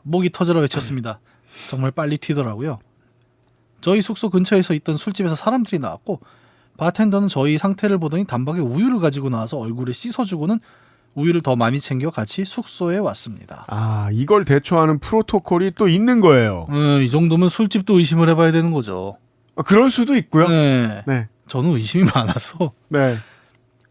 목이 터져라 외쳤습니다. 정말 빨리 튀더라고요. 저희 숙소 근처에서 있던 술집에서 사람들이 나왔고 바텐더는 저희 상태를 보더니 단박에 우유를 가지고 나와서 얼굴에 씻어주고는 우유를 더 많이 챙겨 같이 숙소에 왔습니다. 아, 이걸 대처하는 프로토콜이 또 있는 거예요. 이 정도면 술집도 의심을 해봐야 되는 거죠. 그럴 수도 있고요. 네. 네. 저는 의심이 많아서 네.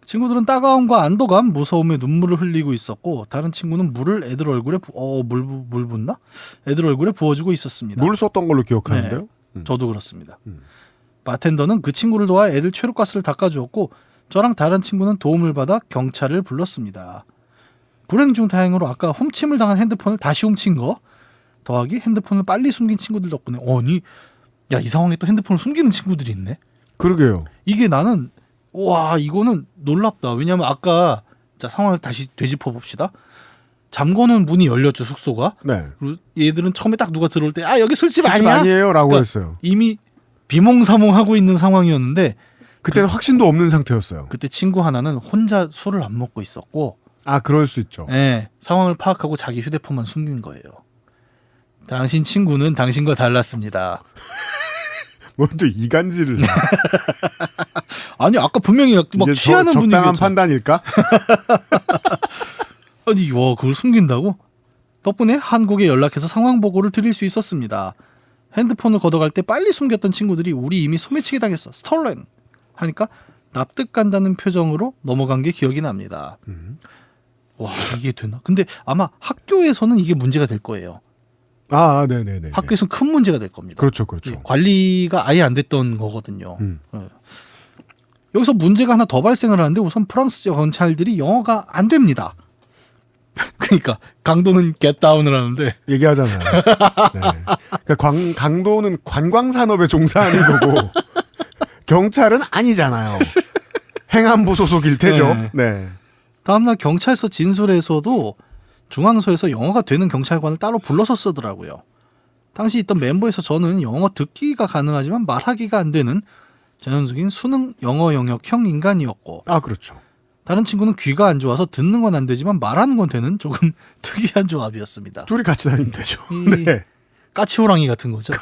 친구들은 따가움과 안도감, 무서움에 눈물을 흘리고 있었고 다른 친구는 물을 애들 얼굴에 물 붓나? 애들 얼굴에 부어주고 있었습니다. 물 썼던 걸로 기억하는데요. 저도 그렇습니다. 바텐더는 그 친구를 도와 애들 최루가스를 닦아주었고 저랑 다른 친구는 도움을 받아 경찰을 불렀습니다. 불행 중 다행으로 아까 훔침을 당한 핸드폰을 다시 훔친 거 더하기 핸드폰을 빨리 숨긴 친구들 덕분에 이 상황에 또 핸드폰을 숨기는 친구들이 있네. 그러게요. 이게 나는 와 이거는 놀랍다. 왜냐하면 아까 자 상황을 다시 되짚어 봅시다. 잠궈놓은 문이 열렸죠 숙소가. 네. 그리고 얘들은 처음에 딱 누가 들어올 때 여기 술집 술집 아니야? 아니에요라고 그러니까 했어요. 이미 비몽사몽하고 있는 상황이었는데 그때는 확신도 없는 상태였어요. 그때 친구 하나는 혼자 술을 안 먹고 있었고 아, 그럴 수 있죠. 네, 상황을 파악하고 자기 휴대폰만 숨긴 거예요. 당신 친구는 당신과 달랐습니다. 뭐또 이간질을. 아니 아까 분명히 막 취하는 분위기였잖아. 적당한 판단일까? 아니 그걸 숨긴다고? 덕분에 한국에 연락해서 상황 보고를 드릴 수 있었습니다. 핸드폰을 걷어갈 때 빨리 숨겼던 친구들이 우리 이미 소매치기 당했어. 스톨렌 하니까 납득 간다는 표정으로 넘어간 게 기억이 납니다. 와 이게 되나? 근데 아마 학교에서는 이게 문제가 될 거예요. 아, 네네네. 학교에서는 큰 문제가 될 겁니다. 그렇죠, 그렇죠. 관리가 아예 안 됐던 거거든요. 여기서 문제가 하나 더 발생을 하는데 우선 프랑스 경찰들이 영어가 안 됩니다. 그러니까 강도는 겟다운을 하는데 얘기하잖아요. 네. 그러니까 강도는 관광산업에 종사하는 거고 경찰은 아니잖아요. 행안부 소속일 테죠. 네. 다음날 경찰서 진술에서도 중앙서에서 영어가 되는 경찰관을 따로 불러서 쓰더라고요. 당시 있던 멤버에서 저는 영어 듣기가 가능하지만 말하기가 안 되는 전형적인 수능 영어 영역형 인간이었고 아, 그렇죠. 다른 친구는 귀가 안 좋아서 듣는 건 안 되지만 말하는 건 되는 조금 특이한 조합이었습니다. 둘이 같이 다니면 되죠. 네. 까치호랑이 같은 거죠.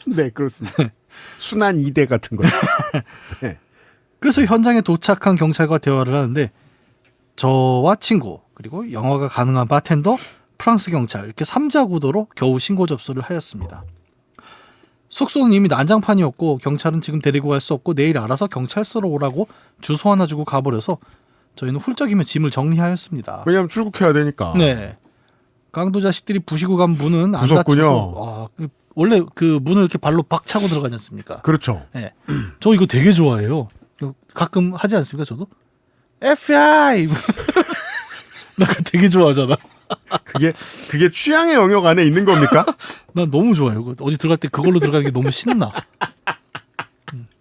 네, 그렇습니다. 순한 2대 같은 거죠. 네. 그래서 현장에 도착한 경찰과 대화를 하는데 저와 친구 그리고 영어가 가능한 바텐더, 프랑스 경찰 이렇게 3자 구도로 겨우 신고 접수를 하였습니다. 숙소는 이미 난장판이었고 경찰은 지금 데리고 갈 수 없고 내일 알아서 경찰서로 오라고 주소 하나 주고 가버려서 저희는 훌쩍이면 짐을 정리하였습니다. 왜냐하면 출국해야 되니까. 네. 강도 자식들이 부시고 간 문은 안 무섭군요. 닫혀서 원래 그 문을 이렇게 발로 박 차고 들어가지 않습니까? 그렇죠. 네. 저 이거 되게 좋아해요. 가끔 하지 않습니까? 저도 FBI 나 그거 되게 좋아하잖아. 그게 취향의 영역 안에 있는 겁니까? 난 너무 좋아요. 어디 들어갈 때 그걸로 들어가는 게 너무 신나.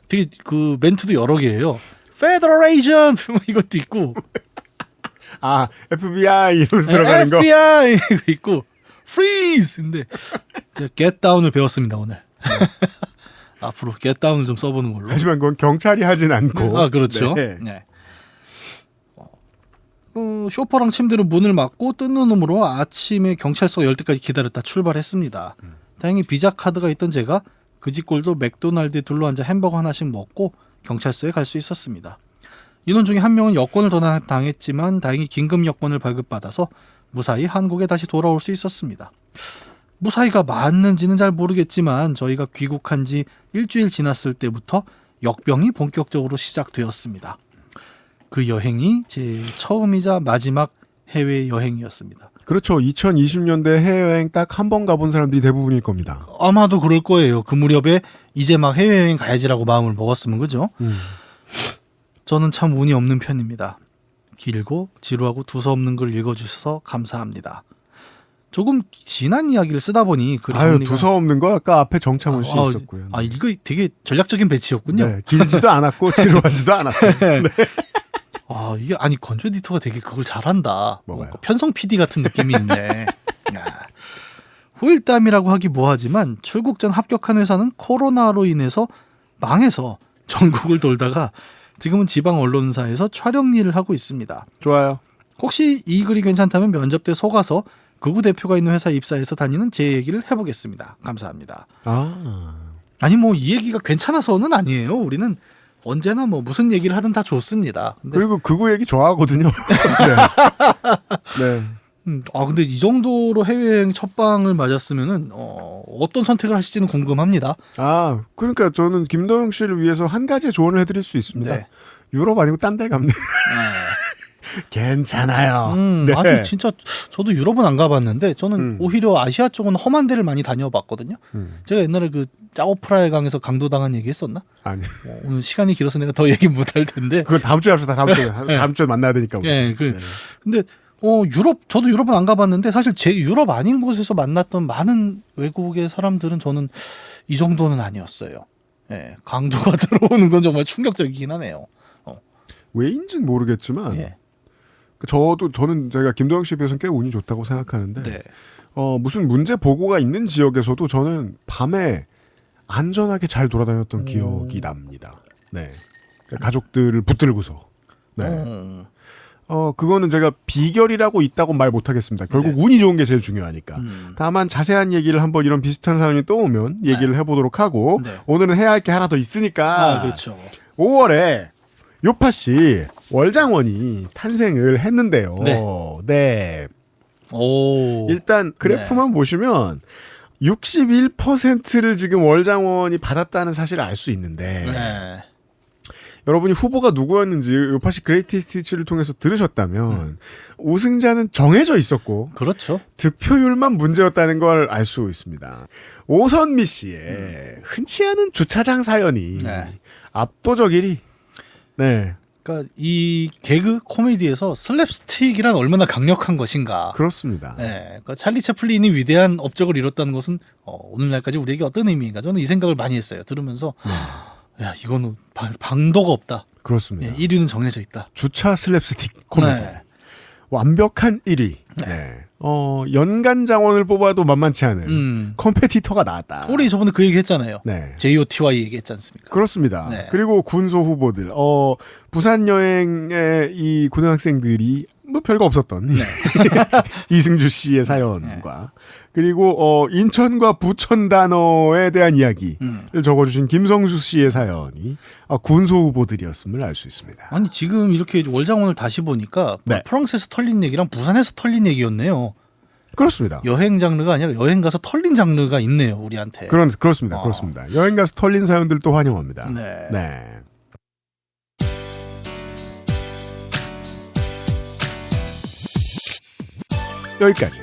되게 그 멘트도 여러 개예요. Federal Agent 이것도 있고. 아, FBI 이러면서 들어가는 거. FBI 이거 있고 Freeze. 근데 제가 Get Down을 배웠습니다 오늘. 앞으로 Get Down을 좀 써보는 걸로. 하지만 그건 경찰이 하진 않고. 아 그렇죠. 네. 네. 쇼퍼랑 침대로 문을 막고 뜯는 놈으로 아침에 경찰서 열 때까지 기다렸다 출발했습니다. 다행히 비자 카드가 있던 제가 그 집 꼴도 맥도날드에 둘러앉아 햄버거 하나씩 먹고 경찰서에 갈 수 있었습니다. 인원 중에 한 명은 여권을 더 당했지만 다행히 긴급 여권을 발급받아서 무사히 한국에 다시 돌아올 수 있었습니다. 무사히가 맞는지는 잘 모르겠지만 저희가 귀국한 지 일주일 지났을 때부터 역병이 본격적으로 시작되었습니다. 그 여행이 제 처음이자 마지막 해외여행이었습니다. 그렇죠. 2020년대 해외여행 딱 한 번 가본 사람들이 대부분일 겁니다. 아마도 그럴 거예요. 그 무렵에 이제 막 해외여행 가야지라고 마음을 먹었으면 그죠? 저는 참 운이 없는 편입니다. 길고 지루하고 두서없는 글 읽어주셔서 감사합니다. 조금 지난 이야기를 쓰다 보니 글 아유, 정리가 두서없는 거 아까 앞에 정창훈 씨 있었고요. 이거 되게 전략적인 배치였군요. 네, 길지도 않았고 지루하지도 않았어요. 네. 이게 건조 에디터가 되게 그걸 잘한다. 뭐가요? 편성 PD 같은 느낌이 있네. 후일담이라고 하기 뭐하지만 출국 전 합격한 회사는 코로나로 인해서 망해서 전국을 돌다가 지금은 지방 언론사에서 촬영 일을 하고 있습니다. 좋아요. 혹시 이 글이 괜찮다면 면접 때 속아서 극우 대표가 있는 회사에 입사해서 다니는 제 얘기를 해보겠습니다. 감사합니다. 아, 아니 뭐 이 얘기가 괜찮아서는 아니에요. 우리는 언제나 뭐 무슨 얘기를 하든 다 좋습니다. 근데 그리고 극우 얘기 좋아하거든요. 네. 근데 이 정도로 해외여행 첫 방을 맞았으면은 어떤 선택을 하실지는 궁금합니다. 그러니까 저는 김도영 씨를 위해서 한 가지 조언을 해드릴 수 있습니다. 네. 유럽 아니고 딴 데 가면 괜찮아요. 네. 아니 진짜 저도 유럽은 안 가봤는데 저는 오히려 아시아 쪽은 험한 데를 많이 다녀봤거든요. 제가 옛날에 그 짜오프라의 강에서 강도당한 얘기 했었나? 아니. 오늘 시간이 길어서 내가 더 얘기 못할 텐데. 그건 다음 주에 합시다. 다음 주에 만나야 되니까. 네, 근데 저도 유럽은 안 가봤는데 사실 제 유럽 아닌 곳에서 만났던 많은 외국의 사람들은 저는 이 정도는 아니었어요. 예, 강도가 들어오는 건 정말 충격적이긴 하네요. 왜인지는 모르겠지만 예. 저는 제가 김도영 씨에 비해서는 꽤 운이 좋다고 생각하는데 네. 무슨 문제 보고가 있는 지역에서도 저는 밤에 안전하게 잘 돌아다녔던 기억이 납니다. 네, 가족들을 붙들고서. 네. 그거는 제가 비결이라고 있다고 말 못하겠습니다. 결국 네. 운이 좋은 게 제일 중요하니까. 다만 자세한 얘기를 한번 이런 비슷한 사연이 떠오면 얘기를 해보도록 하고 네. 오늘은 해야 할 게 하나 더 있으니까 그렇죠. 5월에 요파씨 월장원이 탄생을 했는데요. 네. 오. 일단 그래프만 보시면 61%를 지금 월장원이 받았다는 사실을 알 수 있는데 네. 여러분이 후보가 누구였는지 요파시 그레이티스트 히츠를 통해서 들으셨다면 우승자는 정해져 있었고 그렇죠. 득표율만 문제였다는 걸 알 수 있습니다. 오선미 씨의 흔치 않은 주차장 사연이 압도적 1위. 네. 그러니까 이 개그 코미디에서 슬랩스틱이란 얼마나 강력한 것인가. 그렇습니다. 네. 그러니까 찰리 채플린이 위대한 업적을 이뤘다는 것은 오늘날까지 우리에게 어떤 의미인가. 저는 이 생각을 많이 했어요. 들으면서 야 이거는 방도가 없다. 그렇습니다. 1위는 정해져 있다. 주차 슬랩스틱 코미디. 완벽한 1위. 네. 연간 장원을 뽑아도 만만치 않은 컴페티터가 나왔다. 우리 저번에 그 얘기 했잖아요. 네. JOTY 얘기했지 않습니까? 그렇습니다. 네. 그리고 군소 후보들. 부산 여행의 이 고등학생들이 뭐 별거 없었던 이승주 씨의 사연과 그리고 인천과 부천 단어에 대한 이야기를 적어주신 김성수 씨의 사연이 군소 후보들이었음을 알 수 있습니다. 아니 지금 이렇게 월장원을 다시 보니까 프랑스에서 털린 얘기랑 부산에서 털린 얘기였네요. 그렇습니다. 여행 장르가 아니라 여행 가서 털린 장르가 있네요, 우리한테. 그렇습니다. 그렇습니다. 여행 가서 털린 사연들도 환영합니다. 네. 여기까지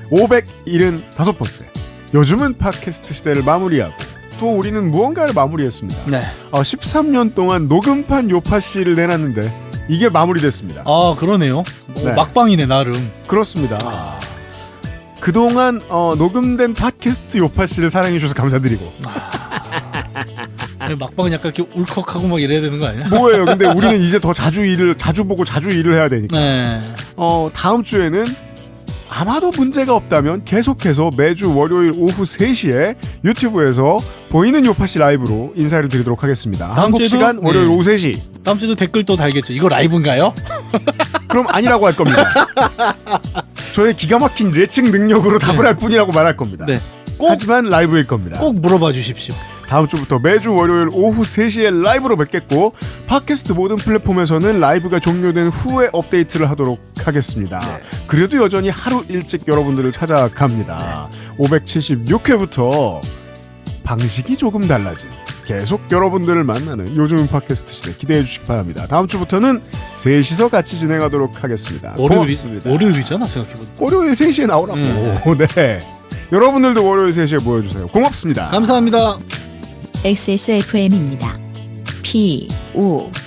575번째 요즘은 팟캐스트 시대를 마무리하고 또 우리는 무언가를 마무리했습니다. 13년 동안 녹음판 요파씨를 내놨는데 이게 마무리됐습니다. 그러네요. 막방이네 나름. 그렇습니다. 그동안 녹음된 팟캐스트 요파씨를 사랑해 주셔서 감사드리고 막방은 약간 이렇게 울컥하고 막 이래야 되는 거 아니야? 뭐예요? 근데 우리는 이제 더 자주 보고 자주 일을 해야 되니까 다음 주에는 아마도 문제가 없다면 계속해서 매주 월요일 오후 3시에 유튜브에서 보이는 요파씨 라이브로 인사를 드리도록 하겠습니다. 한국 시간 월요일 오후 3시. 다음 주도 댓글 또 달겠죠. 이거 라이브인가요? 그럼 아니라고 할 겁니다. 저의 기가 막힌 예측 능력으로 답을 할 뿐이라고 말할 겁니다. 하지만 라이브일 겁니다. 꼭 물어봐 주십시오. 다음 주부터 매주 월요일 오후 3시에 라이브로 뵙겠고 팟캐스트 모든 플랫폼에서는 라이브가 종료된 후에 업데이트를 하도록 하겠습니다. 그래도 여전히 하루 일찍 여러분들을 찾아갑니다. 576회부터 방식이 조금 달라진 계속 여러분들을 만나는 요즘은 팟캐스트 시대 기대해 주시기 바랍니다. 다음 주부터는 3시서 같이 진행하도록 하겠습니다. 월요일이잖아 생각해보니까. 월요일 3시에 나오라고. 네. 여러분들도 월요일 3시에 모여주세요. 고맙습니다. 감사합니다. XSFM입니다. PODERA